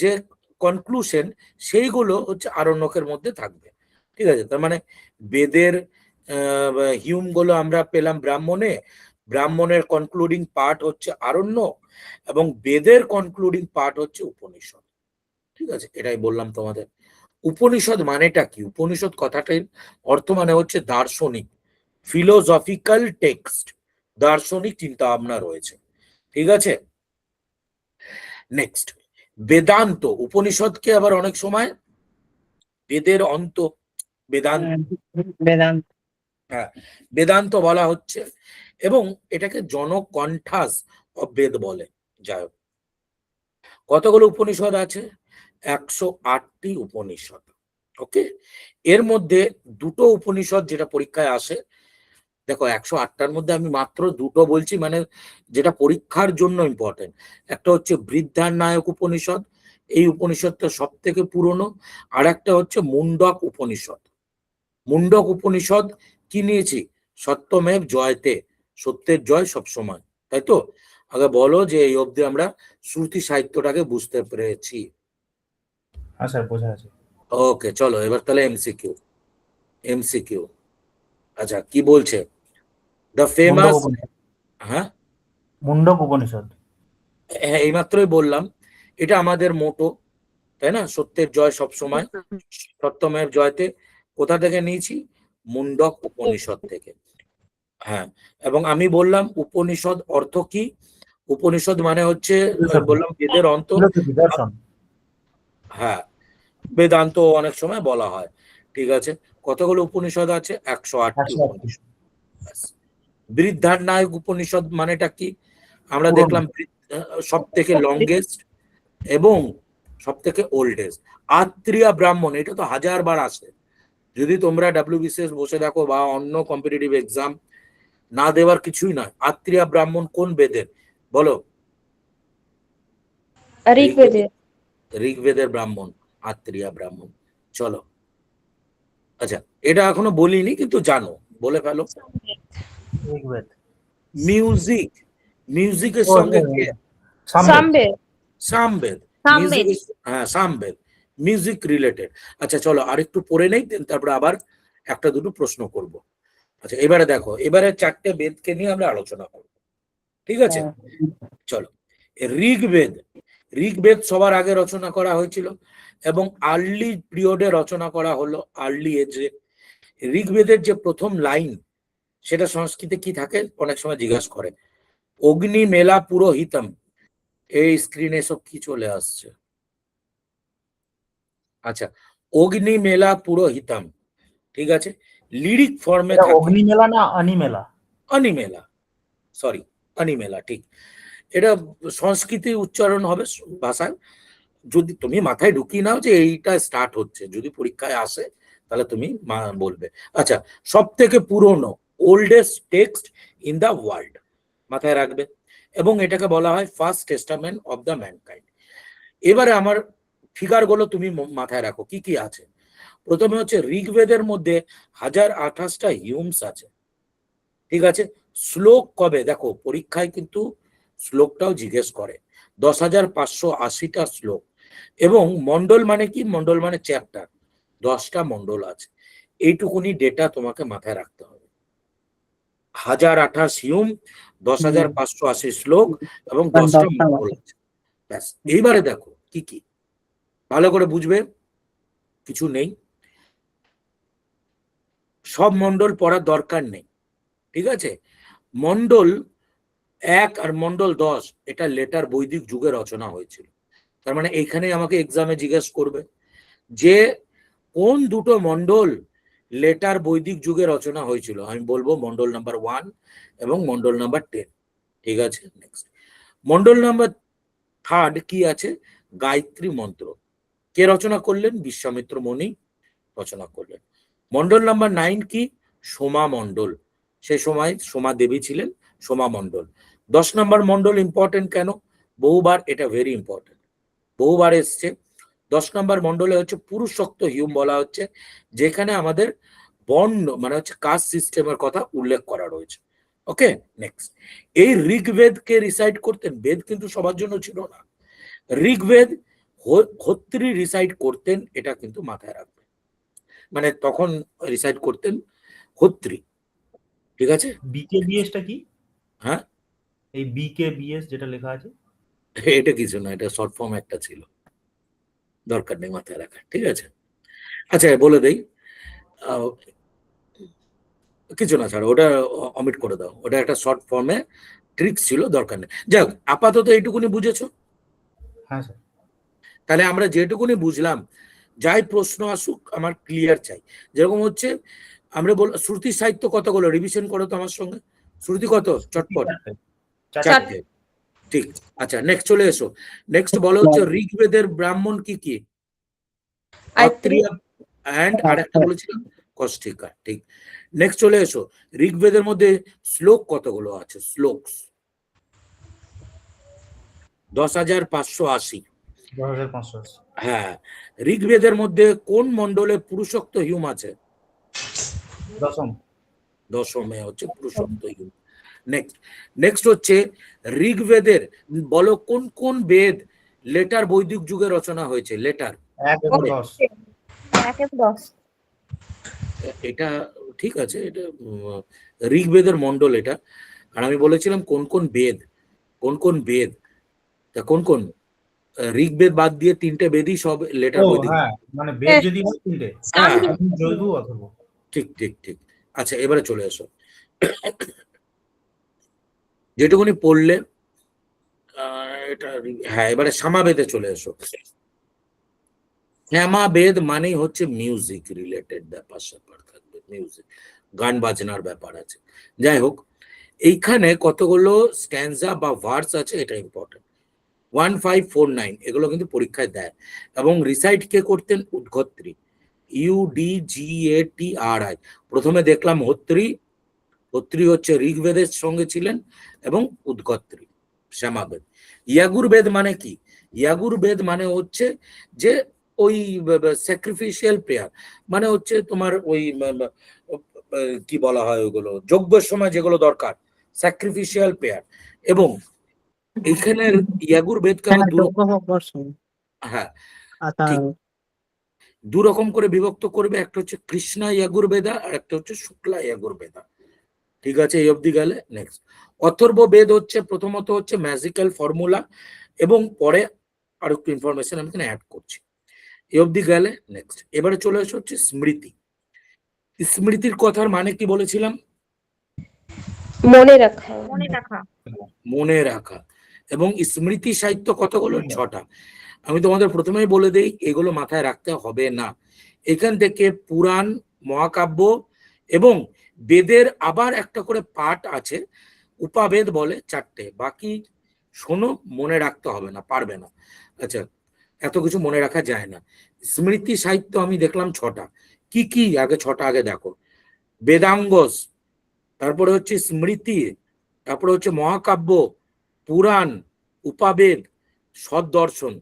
যে কনক্লুশন সেইগুলো হচ্ছে আরণ্যকের মধ্যে থাকবে। ঠিক আছে, তার মানে বেদের হিউম গুলো আমরা পেলাম ব্রাহ্মণে, ব্রাহ্মণের কনক্লুডিং পার্ট হচ্ছে আরণ্যক, এবং বেদের কনক্লুডিং পার্ট হচ্ছে উপনিষদ। ঠিক আছে, এটাই বললাম তোমাদের। উপনিষদ মানেটা কি? উপনিষদ কথাটির অর্থ মানে হচ্ছে দার্শনিক, ফিলোসফিক্যাল টেক্সট, দার্শনিক চিন্তা ভাবনা রয়েছে। ঠিক আছে, নেক্সট। বেদান্ত, উপনিষদকে আবার অনেক সময় বেদের অন্ত, বেদান্ত, হ্যাঁ, বেদান্ত বলা হচ্ছে, এবং এটাকে জনকণ্ঠাস অফ বেদ বলে। যাই হোক, কতগুলো উপনিষদ আছে? 108টি উপনিষদ। ওকে, এর মধ্যে 2টো উপনিষদ যেটা পরীক্ষায় আসে, দেখো 108টার মধ্যে আমি মাত্র 2টো বলছি, মানে যেটা পরীক্ষার জন্য ইম্পর্টেন্ট। একটা হচ্ছে বৃদ্ধারণ্যক উপনিষদ, এই উপনিষদটা সব থেকে পুরনো। আর একটা হচ্ছে মুন্ডক উপনিষদ। মুন্ডক উপনিষদ কি নিয়েছি? সত্যমেব জয়তে, সত্যের জয় সবসময়, তাই তো? আগে বলো যে এই অবধি আমরা শ্রুতি সাহিত্যটাকে বুঝতে পেরেছি। হ্যাঁ স্যার, বোঝা আছে। ওকে চলো এবার তাহলে এমসিকিউ। এমসিকিউ আচ্ছা কি বলছে? The famous, Mundaka Upanishad. হ্যাঁ মুন্ডক উপনিষদ। হ্যাঁ এইমাত্রই বললাম এটা আমাদের মোটো, তাই না? সত্যের জয় সব সময়, সত্যমের জয়তে কোথা থেকে নিয়েছি? মুন্ডক উপনিষদ থেকে। হ্যাঁ, এবং আমি বললাম উপনিষদ অর্থ কি? উপনিষদ মানে হচ্ছে আমি বললাম বেদের অন্ত। ফিলোসফি, দর্শন। হ্যাঁ, বেদান্ত অনেক সময় বলা হয়। ঠিক আছে, কতগুলো উপনিষদ আছে? 108টি 108 উপনিষদ। বৃদ্ধারণ্যক উপনিষদ মানেটা কি? আমরা পুরনো। দেখলাম সব থেকে লংগেস্ট এবং সব থেকে ওল্ডেস্ট। আত্রিয়া ব্রাহ্মণ, এটা তো 1000 বার আসে। যদি তোমরা WBCS বসে দেখো বা অন্য কম্পিটিটিভ এক্সাম না দেওয়ার কিছুই নয়। আত্রিয়া ব্রাহ্মণ কোন বেদের বলো? ঋগ্বেদের। ঋগ্বেদের ব্রাহ্মণ আত্রিয়া ব্রাহ্মণ। চলো আচ্ছা, এটা এখনো বলিনি কিন্তু জানো, বলে ফেলো। ঋগ্বেদ। মিউজিক, মিউজিকের ও, সঙ্গে কে? সামবেদ। সামবেদ। সামবেদ। মিউজিক, হ্যাঁ সামবেদ, মিউজিক রিলেটেড। আচ্ছা চলো আরেকটু পড়ে নেই, তারপরে আবার একটা দুটো প্রশ্ন করব। আচ্ছা এবারে দেখো, এবারে 4টে বেদকে নিয়ে আমরা আলোচনা করব, ঠিক আছে? চলো, ঋগ্বেদ। ঋগ্বেদ সবার আগে রচনা করা হয়েছিল এবং আর্লি পিরিয়ডে রচনা করা হলো, আর্লি এজে। ঋগ্বেদের যে প্রথম লাইন সেটা সংস্কৃতে কি থাকে অনেক সময় জিজ্ঞাসা করে, অগ্নি মেলা পুরোহিতম। এই স্ক্রিনে সব কি চলে আসছে? আচ্ছা, অগ্নি মেলা পুরোহিতম, ঠিক আছে, লিরিক ফর্মে থাকে। অগ্নিমেলা না অনিমেলা? অনিমেলা, সরি, অনিমেলা, ঠিক। এটা সংস্কৃতি উচ্চারণ হবে ভাষায়। যদি তুমি মাথায় ঢুকিয়ে নাও যে এইটা স্টার্ট হচ্ছে, যদি পরীক্ষায় আসে তাহলে তুমি বলবে। আচ্ছা, সব থেকে পুরনো, oldest text in the world, মাথায় রাখবে। এবং এটাকে বলা হয় first testament of the mankind. এবারে আমার ফিগারগুলো তুমি মাথায় রাখো কি কি আছে। প্রথমে হচ্ছে ঋগ্বেদের মধ্যে 1028টা হিউমস আছে, ঠিক আছে। শ্লোক কবে? দেখো পরীক্ষায় কিন্তু শ্লোকটাও জিজ্ঞেস করে। 10,580টা শ্লোক। এবং মন্ডল মানে কি? মন্ডল মানে চ্যাপ্টার, 10টা মন্ডল আছে। এইটুকুনি ডেটা তোমাকে মাথায় রাখতে হবে। 1028 হিউম, 10,580 শ্লোক এবং 10টা মন্ডল আছে, ব্যাস। এইবারে দেখো কি কি, ভালো করে বুঝবে, কিছু নেই, সব মন্ডল পড়ার দরকার নেই, ঠিক আছে। মন্ডল 1 আর মন্ডল 10 এটা লেটার বৈদিক যুগে রচনা হয়েছিল। তার মানে এইখানে আমাকে এক্সামে জিজ্ঞেস করবে যে কোন দুটো মন্ডল লেটার বৈদিক যুগে রচনা হয়েছিল। আমি বলবো মন্ডল নাম্বার 1 এবং মন্ডল নাম্বার 10, ঠিক আছে। নেক্সট, মন্ডল নাম্বার 3 কি আছে? গায়ত্রী মন্ত্র। কে রচনা করলেন? বিশ্বামিত্র মুনি রচনা করলেন। মন্ডল নাম্বার 9 কি? সোমা মন্ডল। সেই সময় সোমা দেবী ছিলেন, সোমা মন্ডল। 10 নম্বর মন্ডল ইম্পর্টেন্ট কেন? বহুবার, এটা ভেরি ইম্পর্টেন্ট, বহুবার এসছে। 10 নম্বর মন্ডলে হচ্ছে পুরুষোক্ত হিউম বলা হচ্ছে, যেখানে আমাদের বর্ণ মানে হচ্ছে কাস্ট সিস্টেমের কথা উল্লেখ করা রয়েছে। ওকে, নেক্সট, এই ঋগ্বেদকে রিসাইট করতেন। বেদ কিন্তু সবার জন্য ছিল না। ঋগ্বেদ ক্ষত্রি রিসাইট করতেন, এটা কিন্তু মাথায় রাখবে। মানে তখন রিসাইট করতেন ক্ষত্রি, ঠিক আছে। বিকেবিএসটা কি? হ্যাঁ, এই বিকেবিএস যেটা লেখা আছে, এটা কিছু না, এটা শর্ট ফর্ম একটা ছিল, দরকার নেই মাথায় রাখার, ঠিক আছে। আচ্ছা বলে দেই, কিছু না ছাড়ো, ওটা অমিট করে দাও, ওটা একটা শর্ট ফর্মে ট্রিক্স ছিল, দরকার নেই। যাই হোক, আপাতত এইটুকুনি বুঝেছো? হ্যাঁ স্যার। তাহলে আমরা যেটুকুনি বুঝলাম, যাই প্রশ্ন আসুক আমার ক্লিয়ার চাই। যেরকম হচ্ছে আমরা শ্রুতি সাহিত্য কতগুলো? রিভিশন করো তো আমার সঙ্গে। শ্রুতি কত? চটপট 4টে, ঠিক। আচ্ছা নেক্সট চলে এসো। নেক্সট বলো হচ্ছে ঋগ্বেদের ব্রাহ্মণ কি কি? আত্রিয়া এন্ড আরেকটা বলেছিলাম কষ্টিকা, ঠিক। নেক্সট চলে এসো, ঋগ্বেদের মধ্যে শ্লোক কতগুলো আছে? শ্লোক 10,580। 10,580। হ্যাঁ, ঋগ্বেদের মধ্যে কোন মন্ডলে পুরুষোক্ত হিউম আছে? দশম। দশমে হচ্ছে পুরুষোক্ত হিউম। নেক্সট, নেক্সট হচ্ছে ঋগ্বেদের বলো কোন কোন বেদ লেটার বৈদিক যুগে রচনা হয়েছে? লেটার 1 এবং 10। 1-10। এটা ঠিক আছে, এটা ঋগ্বেদের মন্ডল এটা। আর আমি বলেছিলাম কোন কোন বেদ, কোন কোন বেদ, তা কোন কোন ঋগ্বেদ বাদ দিয়ে 3টে বেদই সব লেটার ও বৈদিক। হ্যাঁ, মানে বেদ যদি হয় 3টে, হ্যাঁ জৈব অথর্ব। ঠিক ঠিক ঠিক। আচ্ছা এবারে চলে এসো, যেটুকুনি পড়লে এটা হ্যাঁ, এবারে সামাবেদে চলে এসো। শ্যামাবেদ মানেই হচ্ছে মিউজিক রিলেটেড ব্যাপার স্যাপার থাকবে, মিউজিক, গান বাজনার ব্যাপার আছে। যাই হোক, এইখানে কতগুলো স্ট্যান্সা বা ভার্স আছে এটা ইম্পর্টেন্ট। 1549 এগুলো কিন্তু পরীক্ষায় দেয়। এবং রিসাইট কে করতেন? উদ্গত্রী, UDGATRI। প্রথমে দেখলাম হত্রী, হত্রী হচ্ছে ঋগ্বেদের সঙ্গে ছিলেন, এবং উদ্গত্রী শ্যামাবেদ। ইয়াগুরবেদ মানে কি? ইয়াগুরবেদ মানে হচ্ছে যে ওই স্যাক্রিফিশিয়াল প্রেয়ার, মানে হচ্ছে তোমার ওই কি বলা হয় ওগুলো, যজ্ঞের সময় যেগুলো দরকার, স্যাক্রিফিশিয়াল প্রেয়ার। এবং এখানের ইয়াগুরবেদকে আবার হ্যাঁ ঠিক দু রকম করে বিভক্ত করবে, একটা হচ্ছে কৃষ্ণা ইয়াগুরবেদা আর একটা হচ্ছে শুক্লা ইয়াগুরবেদা। ঠিক আছে, এই অবধি গেলে নেক্সট। অথর্ব বেদ হচ্ছে প্রথমত হচ্ছে ম্যাজিক্যাল ফর্মুলা, এবং পরে আর একটু ইনফরমেশন আমি এখানে অ্যাড করছি। এই অবধি গেলে নেক্সট। এবারে চলে আসে হচ্ছে স্মৃতি। স্মৃতির কথার মানে কি বলেছিলাম? মনে রাখা। মনে রাখা। মনে রাখা। এবং স্মৃতি সাহিত্য কতগুলো? 6টা। আমি তোমাদের প্রথমেই বলে দেই, এগুলো মাথায় রাখতে হবে না। এখান থেকে পুরাণ, মহাকাব্য এবং বেদের আবার একটা করে পাঠ আছে, উপাবেদ বলে 4টে। বাকি শোনো, মনে রাখতে হবে না, পারবে না। আচ্ছা, এত কিছু মনে রাখা যায় না। স্মৃতি সাহিত্য আমি দেখলাম 6টা। কি কি? আগে 6টা আগে দেখো। বেদাঙ্গস, তারপরে হচ্ছে স্মৃতি, তারপরে হচ্ছে মহাকাব্য, পুরাণ, উপাবেদ, সদ্দর্শন।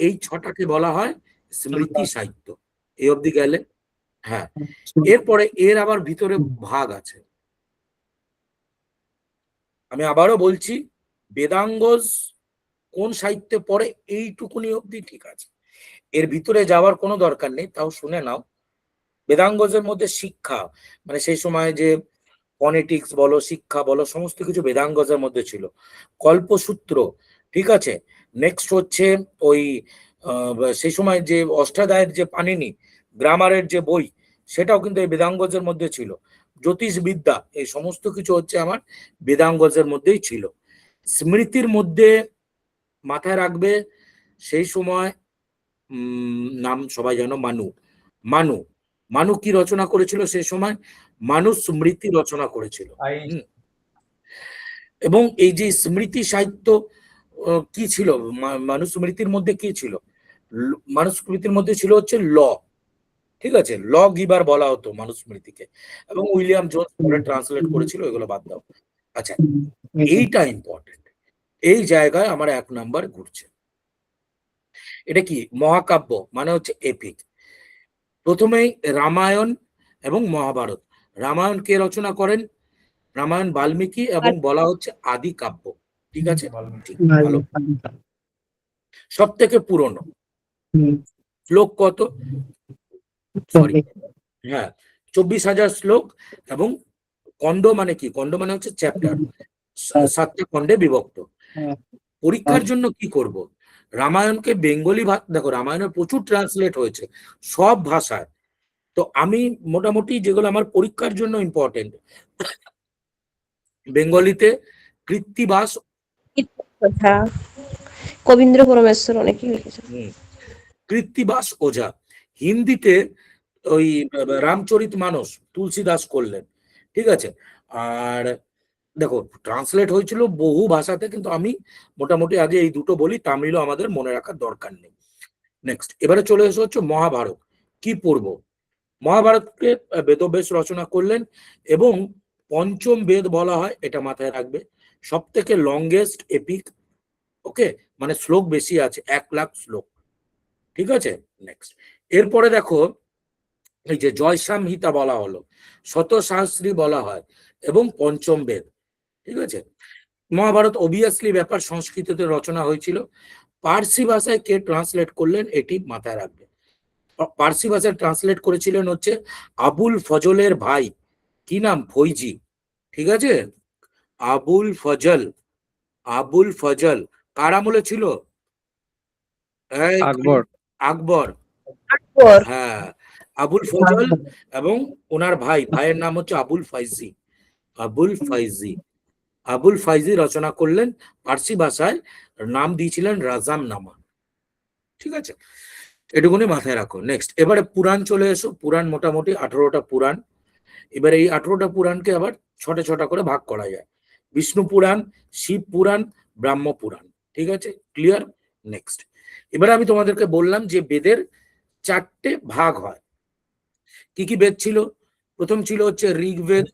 এই 6টাকে বলা হয় স্মৃতি সাহিত্য। এই অবধি গেলে হ্যাঁ। এরপরে এর আবার ভিতরে ভাগ আছে। আমি আবারও বলছি, বেদাঙ্গজ কোন সাহিত্যে পড়ে এইটুকুনি অবধি ঠিক আছে, এর ভিতরে যাওয়ার কোনো দরকার নেই। তাও শুনে নাও, বেদাঙ্গজের মধ্যে শিক্ষা, মানে সেই সময় যে ফনেটিক্স বলো, শিক্ষা বলো, সমস্ত কিছু বেদাঙ্গজের মধ্যে ছিল। কল্পসূত্র, ঠিক আছে। নেক্সট হচ্ছে ওই সেই সময় যে অষ্টাধ্যায়ের যে পানিনি গ্রামারের যে বই, সেটাও কিন্তু এই বেদাঙ্গজের মধ্যে ছিল। জ্যোতিষবিদ্যা, এই সমস্ত কিছু হচ্ছে আমার বেদাঙ্গজের মধ্যেই ছিল। স্মৃতির মধ্যে মাথায় রাখবে, সেই সময় নাম সবাই জানো, মানু। মানু মানু কি রচনা করেছিল সেই সময়? মানু স্মৃতি রচনা করেছিল। এবং এই যে স্মৃতি সাহিত্য কি ছিল, মনুস্মৃতির মধ্যে কি ছিল? মনুস্মৃতির মধ্যে ছিল হচ্ছে ল, ঠিক আছে, ল গিবার বলা হতো মনুস্মৃতিকে। এবং উইলিয়াম জোন্স পরে ট্রান্সলেট করেছিল, এগুলো বাদ দাও। আচ্ছা, এইটা ইম্পর্টেন্ট। এই জায়গায় আমার 1 নাম্বার ঘুরছে। এটা কি? মহাকাব্য মানে হচ্ছে এপিক। প্রথমেই রামায়ণ এবং মহাভারত। রামায়ণ কে রচনা করেন? রামায়ণ বাল্মীকি, এবং বলা হচ্ছে আদি কাব্য। ঠিক আছে, ঠিক, ভালো। সব থেকে পুরনো। শ্লোক কত? সরি, হ্যাঁ, 24,000 শ্লোক। এবং খণ্ড মানে কি? খণ্ড মানে হচ্ছে চ্যাপ্টার, 7টে খণ্ডে বিভক্ত। পরীক্ষার জন্য কি করব? রামায়ণকে বেঙ্গলি দেখো, রামায়ণের প্রচুর ট্রান্সলেট হয়েছে সব ভাষায়। তো আমি মোটামুটি যেগুলো আমার পরীক্ষার জন্য ইম্পর্টেন্ট, বেঙ্গলিতে কৃত্তিবাস, কবীন্দ্র পরমেশ্বর অনেকে লিখেছেন। কৃত্তিবাস ওঝা। হিন্দিতে ওই রামচরিত মানস তুলসীদাস করলেন, ঠিক আছে। আর দেখো, ট্রান্সলেট হয়েছিল বহু ভাষাতে, কিন্তু আমি মোটামুটি আগে এই দুটো বলি, তামিলও আমাদের মনে রাখার দরকার নেই। নেক্সট, এবারে চলে এসে হচ্ছে মহাভারত। কি পড়ব? মহাভারতকে বেদব্যাস রচনা করলেন, এবং পঞ্চম বেদ বলা হয়, এটা মাথায় রাখবে। সব থেকে লংগেস্ট এপিক, ওকে, মানে শ্লোক বেশি আছে, 1 লাখ শ্লোক, ঠিক আছে। নেক্সট, এরপরে দেখো, এই যে জয়সামহিতা বলা হলো, শতসহস্রী বলা হয়, এবং পঞ্চম বেদ, ঠিক আছে। মহাভারত অবভিয়াসলি ব্যাপার সংস্কৃততে রচনা হয়েছিল। পার্সি ভাষায় কে ট্রান্সলেট করলেন এটি মাথায় রাখবে। পার্সি ভাষায় ট্রান্সলেট করেছিলেন হচ্ছে আবুল ফজলের ভাই, কি নাম, ফৈজি, ঠিক আছে। আবুল ফজল, আবুল ফজল কার আমলে ছিল? এই, আকবর। আকবর, আকবর। হ্যাঁ, আবুল ফজল এবং ওনার ভাই, ভাইয়ের নাম হচ্ছে আবুল ফাইজি। আবুল ফাইজি, আবুল ফাইজি রচনা করলেন পার্সি ভাষায়, নাম দিয়েছিলেন রাজাম নামা, ঠিক আছে। এটুকুনি মাথায় রাখো। নেক্সট, এবারে পুরাণ চলে এসো। পুরাণ মোটামুটি 18টা পুরাণ। এবারে এই 18টা পুরাণকে আবার ছটা ছটা করে ভাগ করা যায়। বিষ্ণু পুরাণ, শিব পুরাণ, ব্রাহ্ম পুরাণ, ঠিক আছে, ক্লিয়ার। নেক্সট, এবারে আমি তোমাদেরকে বললাম যে বেদের 4টে ভাগ হয়। কি কি বেদ ছিল? প্রথম ছিল হচ্ছে ঋগ্বেদ,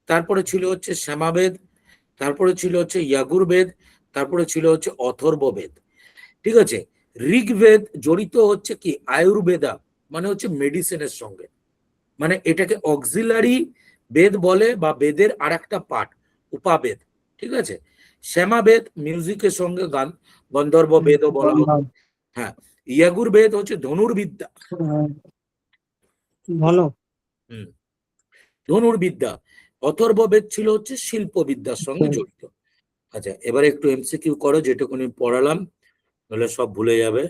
তারপরে ছিল হচ্ছে সামবেদ, তারপরে ছিল হচ্ছে ইয়াগুর্বেদ, তারপরে ছিল হচ্ছে অথর্ববেদ, ঠিক আছে। ঋগ্বেদ জড়িত হচ্ছে কি আয়ুর্বেদা, মানে হচ্ছে মেডিসিনের সঙ্গে, মানে এটাকে অক্সিলারি বেদ বলে বা বেদের আর একটা পার্ট, উপাবেদ, ঠিক আছে। শ্যামাবেদ মিউজিকের সঙ্গে গান, গন্ধর্ব বেদও বলা হতো। হ্যাঁ, ইয়াগুর্বেদ হচ্ছে ধনুর্বিদ্যা, ভালো। ধনুর্বিদ্যা। অথর্ববেদ ছিল হচ্ছে শিল্পবিদ্যার সঙ্গে জড়িত। আচ্ছা, এবারে একটু এমসিকিউ করো, যেটুকুনি পড়ালাম, নাহলে সব ভুলে যাবে।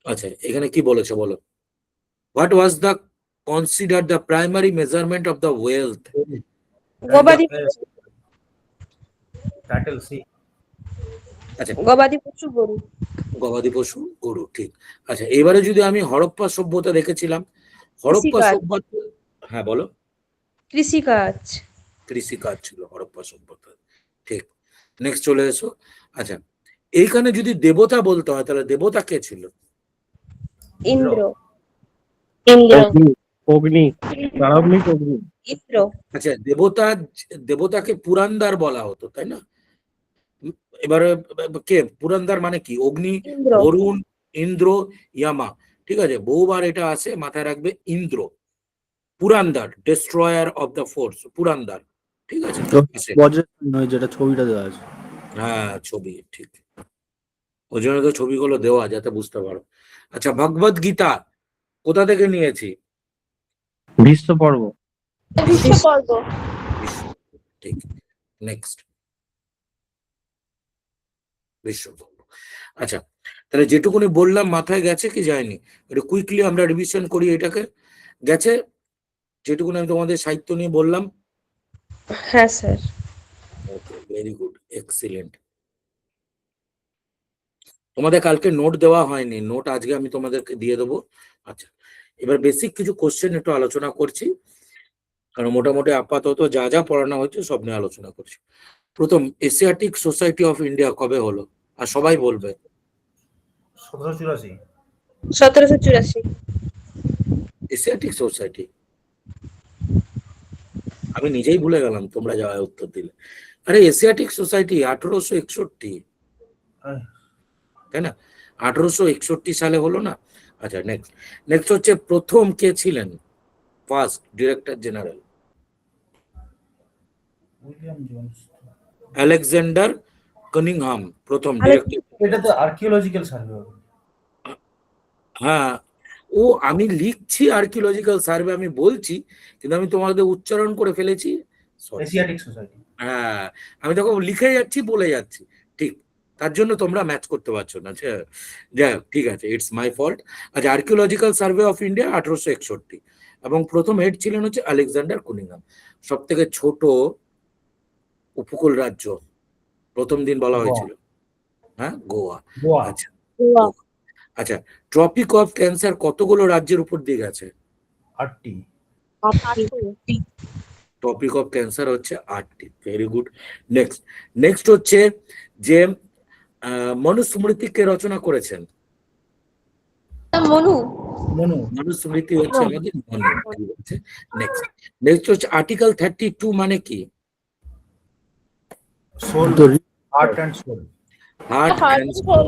আচ্ছা, এখানে কি বলেছে বলো? What was the consider the primary measurement of the wealth? গবাদি টাইটেল সি। আচ্ছা, গবাদি পশু গরু। গবাদি পশু গরু, ঠিক। আচ্ছা, এবারে যদি আমি হরপ্পা সভ্যতা দেখেছিলাম, হরপ্পা কৃষিকাজ। সভ্যতা, হ্যাঁ বলো। কৃষিকাজ। কৃষিকাজ ছিল হরপ্পা সভ্যতা, ঠিক। নেক্সট চলে এসো। আচ্ছা, এইখানে যদি দেবতা বলতে হয় তাহলে দেবতা কে ছিল? ইন্দ্র। ইন্দ্র। অগ্নি, প্রারম্ভিক অগ্নি। ইন্দ্র। আচ্ছা, দেবতাকে পুরানদার বলা হতো, তাই না? এবারে কে পুরানদার, মানে কি? অগ্নি, ইন্দ্র। বরুণ, ইন্দ্র, ইয়ামা, ঠিক আছে। বহুবার এটা আসে, মাথায় রাখবে। Indra, Purandar, destroyer of the force, Purandar, ঠিক আছে। বজ্রের নয়, যেটা ছবিটা দেওয়া আছে। হ্যাঁ, ছবি, ঠিক। ওই জন্য তো ছবিগুলো দেওয়া, যাতে বুঝতে পারো। আচ্ছা, ভগবদ গীতা কোথা থেকে নিয়েছি? ভীষ্ম পর্ব। ভীষ্ম পর্ব। ঠিক। নেক্সট, বিশ্বকর্ম। আচ্ছা, তাহলে যেটুকুনি বললাম মাথায় গেছে কি যায়নি? এটা কুইকলি আমরা রিভিশন করি। এটাকে গেছে যেটুকুনি আমি তোমাদের সাহিত্য নিয়ে বললাম? হ্যাঁ স্যার। ওকে, ভেরি গুড, এক্সিলেন্ট। তোমাদের কালকে নোট দেওয়া হয়নি, নোট আজকে আমি তোমাদেরকে দিয়ে দেবো। আচ্ছা, এবার বেসিক কিছু কোশ্চেন একটু আলোচনা করছি, কারণ মোটামুটি আপাতত যা যা পড়ানো হচ্ছে সব নিয়ে আলোচনা করছি। প্রথম, এশিয়াটিক সোসাইটি অফ ইন্ডিয়া কবে হলো? আর সবাই বলবে। 1784। 1784। এশিয়াটিক সোসাইটি, আমি নিজেই ভুলে গেলাম, তোমরা যা উত্তর দিলে। আরে এশিয়াটিক সোসাইটি 1861, তাই না? 1861 সালে হলো না? আচ্ছা, নেক্সট। নেক্সট হচ্ছে প্রথম কে ছিলেন first director general? William Jones. Alexander Cunningham প্রথম ডিরেক্টর। এটা তো আর্কিওলজিক্যাল সার্ভে। হ্যাঁ, ও আমি লিখছি আর্কিওলজিক্যাল সার্ভে, আমি বলছি, কিন্তু আমি তোমাদের উচ্চারণ করে ফেলেছি। Sorry. Asiatic society. হ্যাঁ, আমি তখন লিখে যাচ্ছি, বলে যাচ্ছি, ঠিক। তার জন্য তোমরা ম্যাচ করতে পারছো না। যাই হোক, ঠিক আছে, ইটস মাই ফল্ট। আচ্ছা, আর্কিওলজিক্যাল সার্ভে অফ ইন্ডিয়া 1861, এবং প্রথম হেড ছিলেন হচ্ছে আলেকজান্ডার কুনিংহাম। সব থেকে ছোট উপকূল রাজ্য প্রথম দিন বলা হয়েছিল, হ্যাঁ, গোয়া। গোয়া। আচ্ছা, আচ্ছা, ট্রপিক অফ ক্যান্সার কতগুলো রাজ্যের উপর দিয়ে গেছে? 8টি। টপিক অফ ক্যান্সার হচ্ছে 8টি। Very good. নেক্সট, নেক্সট হচ্ছে যে মনুস্মৃতিকে রচনা করেছেন? মনু। মনু। মনুস্মৃতি হচ্ছে আমাদের মনু, ঠিক আছে। নেক্সট, নেক্সট হচ্ছে আর্টিকেল 32 মানে কি? Soul, heart and soul. Heart and soul,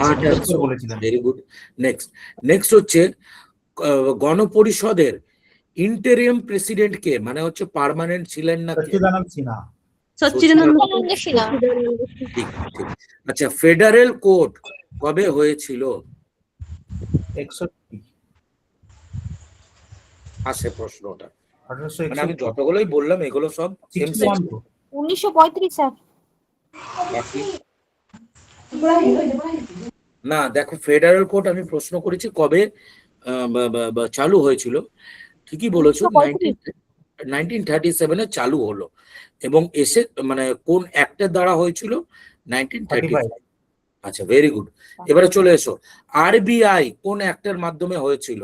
heart and soul, বলেছিলেন। Very good. নেক্সট, নেক্সট হচ্ছে গণপরিষদের ইন্টেরিয়াম প্রেসিডেন্ট কে, মানে হচ্ছে পার্মানেন্ট ছিলেন না কে? সচ্চিদানন্দ সিনহা। সচ্চিদানন্দ সিনহা। ঠিক, ঠিক। আচ্ছা, ফেডারেল কোড কবে হয়েছিল? 61 আসে প্রশ্নটা, মানে 1861 আমি যতগুলোই বললাম এগুলো সব সেম 61 তো 1935 স্যার। বাকি না। দেখো ফেডারেল কোর্ট আমি প্রশ্ন করেছি কবে চালু হয়েছিল, ঠিকই বলেছো, 1935 1937 চালু হলো, এবং এসে মানে কোন অ্যাক্টের দ্বারা হয়েছিল? 1935। 35 আচ্ছা, ভেরি গুড। এবারে চলে এসো, আরবিআই কোন অ্যাক্টের মাধ্যমে হয়েছিল?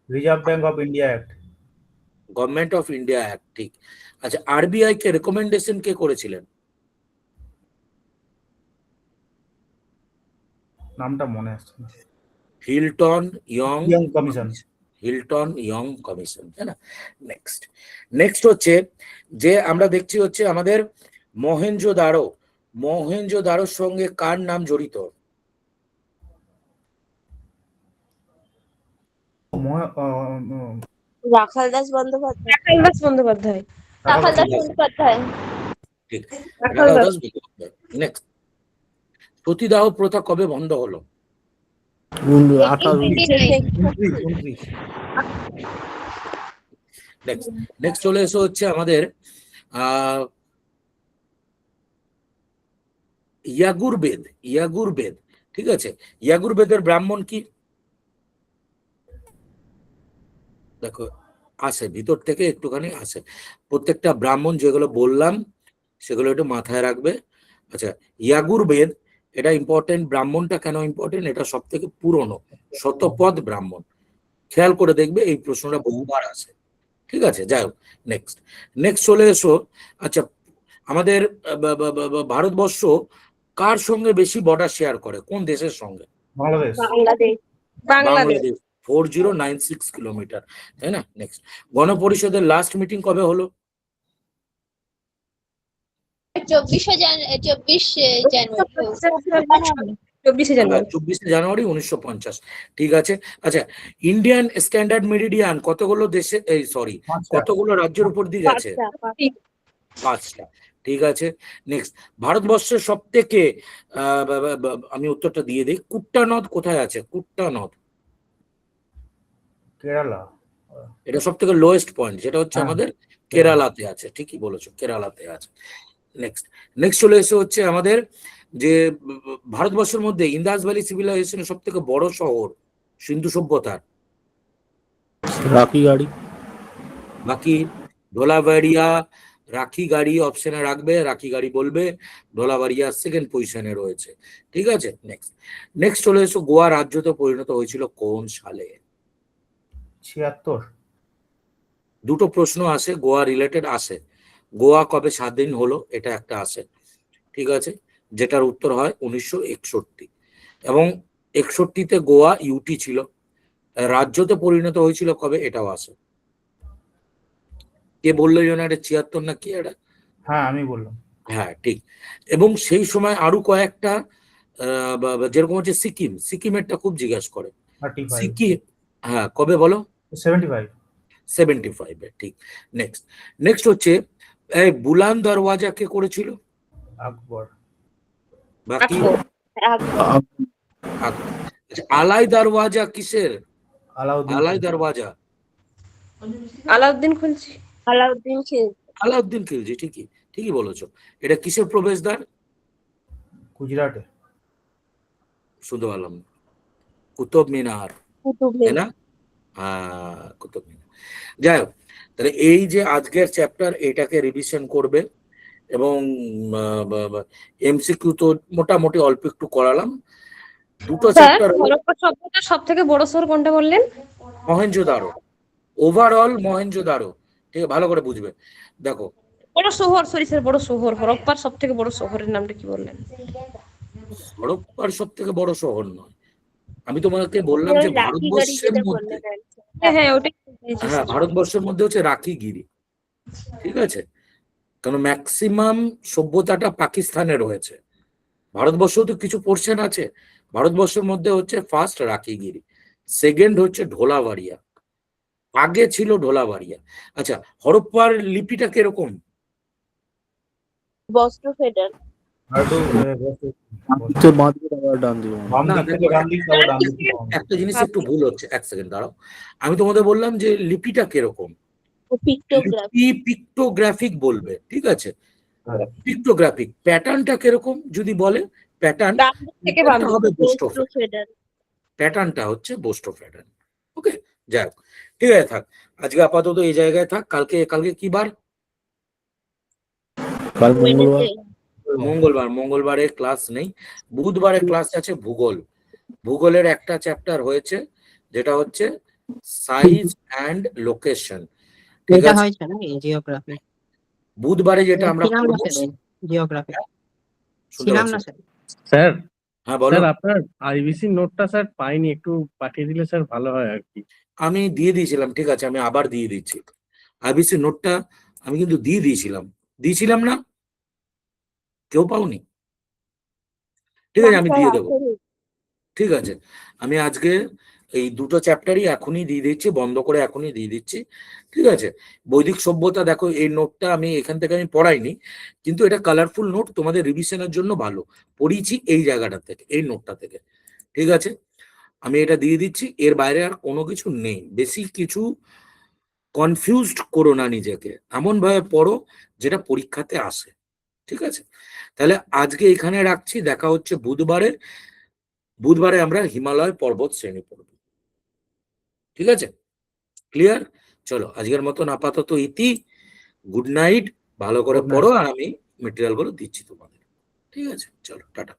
Reserve bank of India act. Government of India act, ঠিক। আচ্ছা, আরবিআই কে রেকমেন্ডেশন কে করেছিলেন? নামটা মনে আসছে না। Hilton young young commission. Hilton young commission, তাই না? নেক্সট হচ্ছে যে আমরা দেখছি হচ্ছে আমাদের মহেঞ্জোদারোর সঙ্গে কার নাম জড়িত? রাখাল দাস বন্দ্যোপাধ্যায়। রাখাল দাস বন্দ্যোপাধ্যায়। রাখাল দাস বন্দ্যোপাধ্যায়। ঠিক, রাখাল রাখাল দাস। দাস বন্দ্যোপাধ্যায়। নেক্সট, সতীদাহ প্রথা কবে বন্ধ হলো? 29। নেক্সট চলে এসো হচ্ছে আমাদের ইয়াগুরবেদ, ঠিক আছে। ইয়াগুরবেদের ব্রাহ্মণ কি? দেখো আসে ভিতর থেকে একটুখানি আসে, প্রত্যেকটা ব্রাহ্মণ যেগুলো বললাম সেগুলো একটু মাথায় রাখবে। আচ্ছা, ইয়াগুরবেদ এটা ইম্পর্টেন্ট। ব্রাহ্মণটা কেন ইম্পর্টেন্ট? এটা সব থেকে পুরনো শতপথ ব্রাহ্মণ। খেয়াল করে দেখবে এই প্রশ্নটা বহুবার আসে, ঠিক আছে। যাই হোক, নেক্সট চলে এসো। আচ্ছা, আমাদের ভারতবর্ষ কার সঙ্গে বেশি বর্ডার শেয়ার করে? কোন দেশের সঙ্গে? বাংলাদেশ। বাংলাদেশ। বাংলাদেশ, 4096 কিলোমিটার, তাই না? নেক্সট, গণপরিষদের লাস্ট মিটিং কবে হলো? 24 জানুয়ারি। 24 জানুয়ারি। 24 জানুয়ারি 1950, ঠিক আছে। আচ্ছা, ইন্ডিয়ান স্ট্যান্ডার্ড মেরিডিয়ান কতগুলো দেশে, সরি, কতগুলো রাজ্যের উপর দিয়ে গেছে? 5টা, ঠিক আছে। নেক্সট, ভারতবর্ষের সব থেকে আমি উত্তরটা দিয়ে দিই, কুট্টা নদ কোথায় আছে? কুট্টা নদ কেরালা। এটা সব থেকে লোয়েস্ট পয়েন্ট, যেটা হচ্ছে হ্যাঁ, আমাদের কেরালাতে আছে, ঠিকই বলেছো, কেরালাতে আছে। নেক্সট চলে এসে হচ্ছে আমাদের যে ভারতবর্ষের মধ্যে ইন্দাস ভ্যালি সিভিলাইজেশনের সব থেকে বড় শহর সিন্ধু সভ্যতার। রাখিগাড়ি। বাকি ধোলাবাড়িয়া, রাখিগাড়ি অপশনে রাখবে, রাখিগাড়ি বলবে, ধোলাবাড়িয়া সেকেন্ড পজিশনে রয়েছে, ঠিক আছে। নেক্সট চলে এসো, গোয়া রাজ্যতে পরিণত হয়েছিল কোন সালে? 76। দুটো প্রশ্ন আসে, গোয়া রিলেটেড আসে। গোয়া কবে স্বাধীন হলো, এটা একটা আসে, ঠিক আছে, যেটার উত্তর হয় 1961। এবং 61তে গোয়া ইউটি ছিল। রাজ্যতে পরিণত হয়েছিল কবে, এটাও আসে। কে বললো যেন এটা 76 না কি এটা? হ্যাঁ, আমি বললাম। হ্যাঁ, ঠিক। এবং সেই সময় আরো কয়েকটা যেরকম হচ্ছে সিকিমেরটা খুব জিজ্ঞাসা করে। 35। সিকিম, হ্যাঁ, কবে বলো? 75। 75, ঠিক। নেক্সট হচ্ছে এই বুলান দরওয়াজা কে করেছিল? আকবর। বাকি আকবর। আচ্ছা, আলাই দরওয়াজা কিসের? আলাউদ্দিন। আলাই দরওয়াজা আলাউদ্দিন খুলছি। আলাউদ্দিন খিলজি। আলাউদ্দিন খিলজি, ঠিকই বলেছো। এটা কিসের প্রবেশদ্বার? গুজরাটে। শুনতে পারলাম না। কুতুব মিনার, তাই না? হ্যাঁ, কুতুব মিনার। যাই হোক, তাহলে এই যে আজকের চ্যাপ্টার, এটাকে রিভিশন করবে, এবং এমসিকিউ তো মোটামুটি অল্প একটু করালাম। দুটো স্যার, চ্যাপ্টার, হরপ্পা সভ্যতার সব থেকে বড় শহর কোনটা বললেন? মহেঞ্জোদারো, ওভারঅল মহেঞ্জোদারো, ঠিক আছে, ভালো করে বুঝবে। দেখো, বড় শহর, সরি স্যার, বড় শহর, হরপ্পার সব থেকে বড় শহরের নামটা কি বললেন? হরপ্পার সব থেকে বড় শহর নয়, আমি তোমাকে বললাম যে ভারতবর্ষের মধ্যে, হ্যাঁ, ওটাই। হ্যাঁ, ভারতবর্ষের মধ্যে হচ্ছে রাখিগিরি, ঠিক আছে। কারণ ম্যাক্সিমাম সভ্যতাটা পাকিস্তানে রয়েছে, ভারতবর্ষেও তো কিছু পোর্শন আছে। ভারতবর্ষের মধ্যে হচ্ছে ফার্স্ট রাখিগিরি, সেকেন্ড হচ্ছে ঢোলাবাড়িয়া, আগে ছিল ঢোলাবাড়িয়া। আচ্ছা, হরপ্পার লিপিটা কিরকম? বস্ত্র ফেডার। আর একটু তো বাঁ দিকে আবার ডান দিকে বাম না, দিক থেকে ডান দিক তারপর ডান দিক থেকে বাম দিক। একটা জিনিস একটু ভুল হচ্ছে, এক সেকেন্ড দাঁড়াও। আমি তোমাদের বললাম যে লিপিটা কিরকম, পিক্টোগ্রাফ লিপি পিক্টোগ্রাফিক বলবে, ঠিক আছে? পিক্টোগ্রাফিক প্যাটার্নটা কিরকম যদি বলে, প্যাটার্ন ডান দিক থেকে বাম দিকে। হবে বোস্টোফ, প্যাটার্নটা হচ্ছে বোস্টোফ প্যাটার্ন। ওকে, যাই হোক, ঠিক আছে, থাক আজকে আপাতত এই জায়গায় থাক। কালকে কালকে কি বার? কাল মঙ্গলবার। মঙ্গলবারে ক্লাস নেই। বুধবারে ক্লাস আছে ভূগোল। ভূগোলের একটা চ্যাপ্টার হয়েছে যেটা হচ্ছে সাইজ অ্যান্ড লোকেশন, ঠিক এটা আছে? হয়েছে না জিওগ্রাফি? বুধবারে যেটা আমরা ছিলাম না পড়বো, সেদিন জিওগ্রাফি, শুনতে ছিলাম না পাচ্ছি। সেদিন। স্যার হ্যাঁ বলো। স্যার আপনার আইবিসি নোটটা স্যার পাইনি, একটু পাঠিয়ে দিলে স্যার ভালো হয় আর কি। আমি দিয়ে দিয়েছিলাম, ঠিক আছে, আমি আবার দিয়ে দিচ্ছি। আইবিসি নোটটা আমি কিন্তু দিয়েছিলাম না, কেউ পাওনি? ঠিক আছে, আমি দিয়ে দেবো, ঠিক আছে। আমি আজকে এই দুটো চ্যাপ্টারই এখনই দিয়ে দিচ্ছি, বন্ধ করে এখনই দিয়ে দিচ্ছি, ঠিক আছে? বৈদিক সভ্যতা দেখো, এই নোটটা আমি এখান থেকে আমি পড়াইনি, কিন্তু এটা কালারফুল নোট, তোমাদের রিভিশনের জন্য ভালো। পড়িয়েছি এই জায়গাটা থেকে, এই নোটটা থেকে, ঠিক আছে? আমি এটা দিয়ে দিচ্ছি, এর বাইরে আর কোনো কিছু নেই। বেশি কিছু কনফিউজড করো না নিজেকে, এমন ভাবে পড়ো যেটা পরীক্ষাতে আসে, ঠিক আছে? তাহলে আজকে এখানে রাখছি, দেখা হচ্ছে বুধবারে আমরা হিমালয় পর্বত শ্রেণী পড়ব, ঠিক আছে? ক্লিয়ার? চলো আজকের মতন আপাতত ইতি, গুড নাইট, ভালো করে Good night. পড়ো, আর আমি মেটেরিয়াল গুলো দিচ্ছি তোমাদের, ঠিক আছে? চলো টাটা।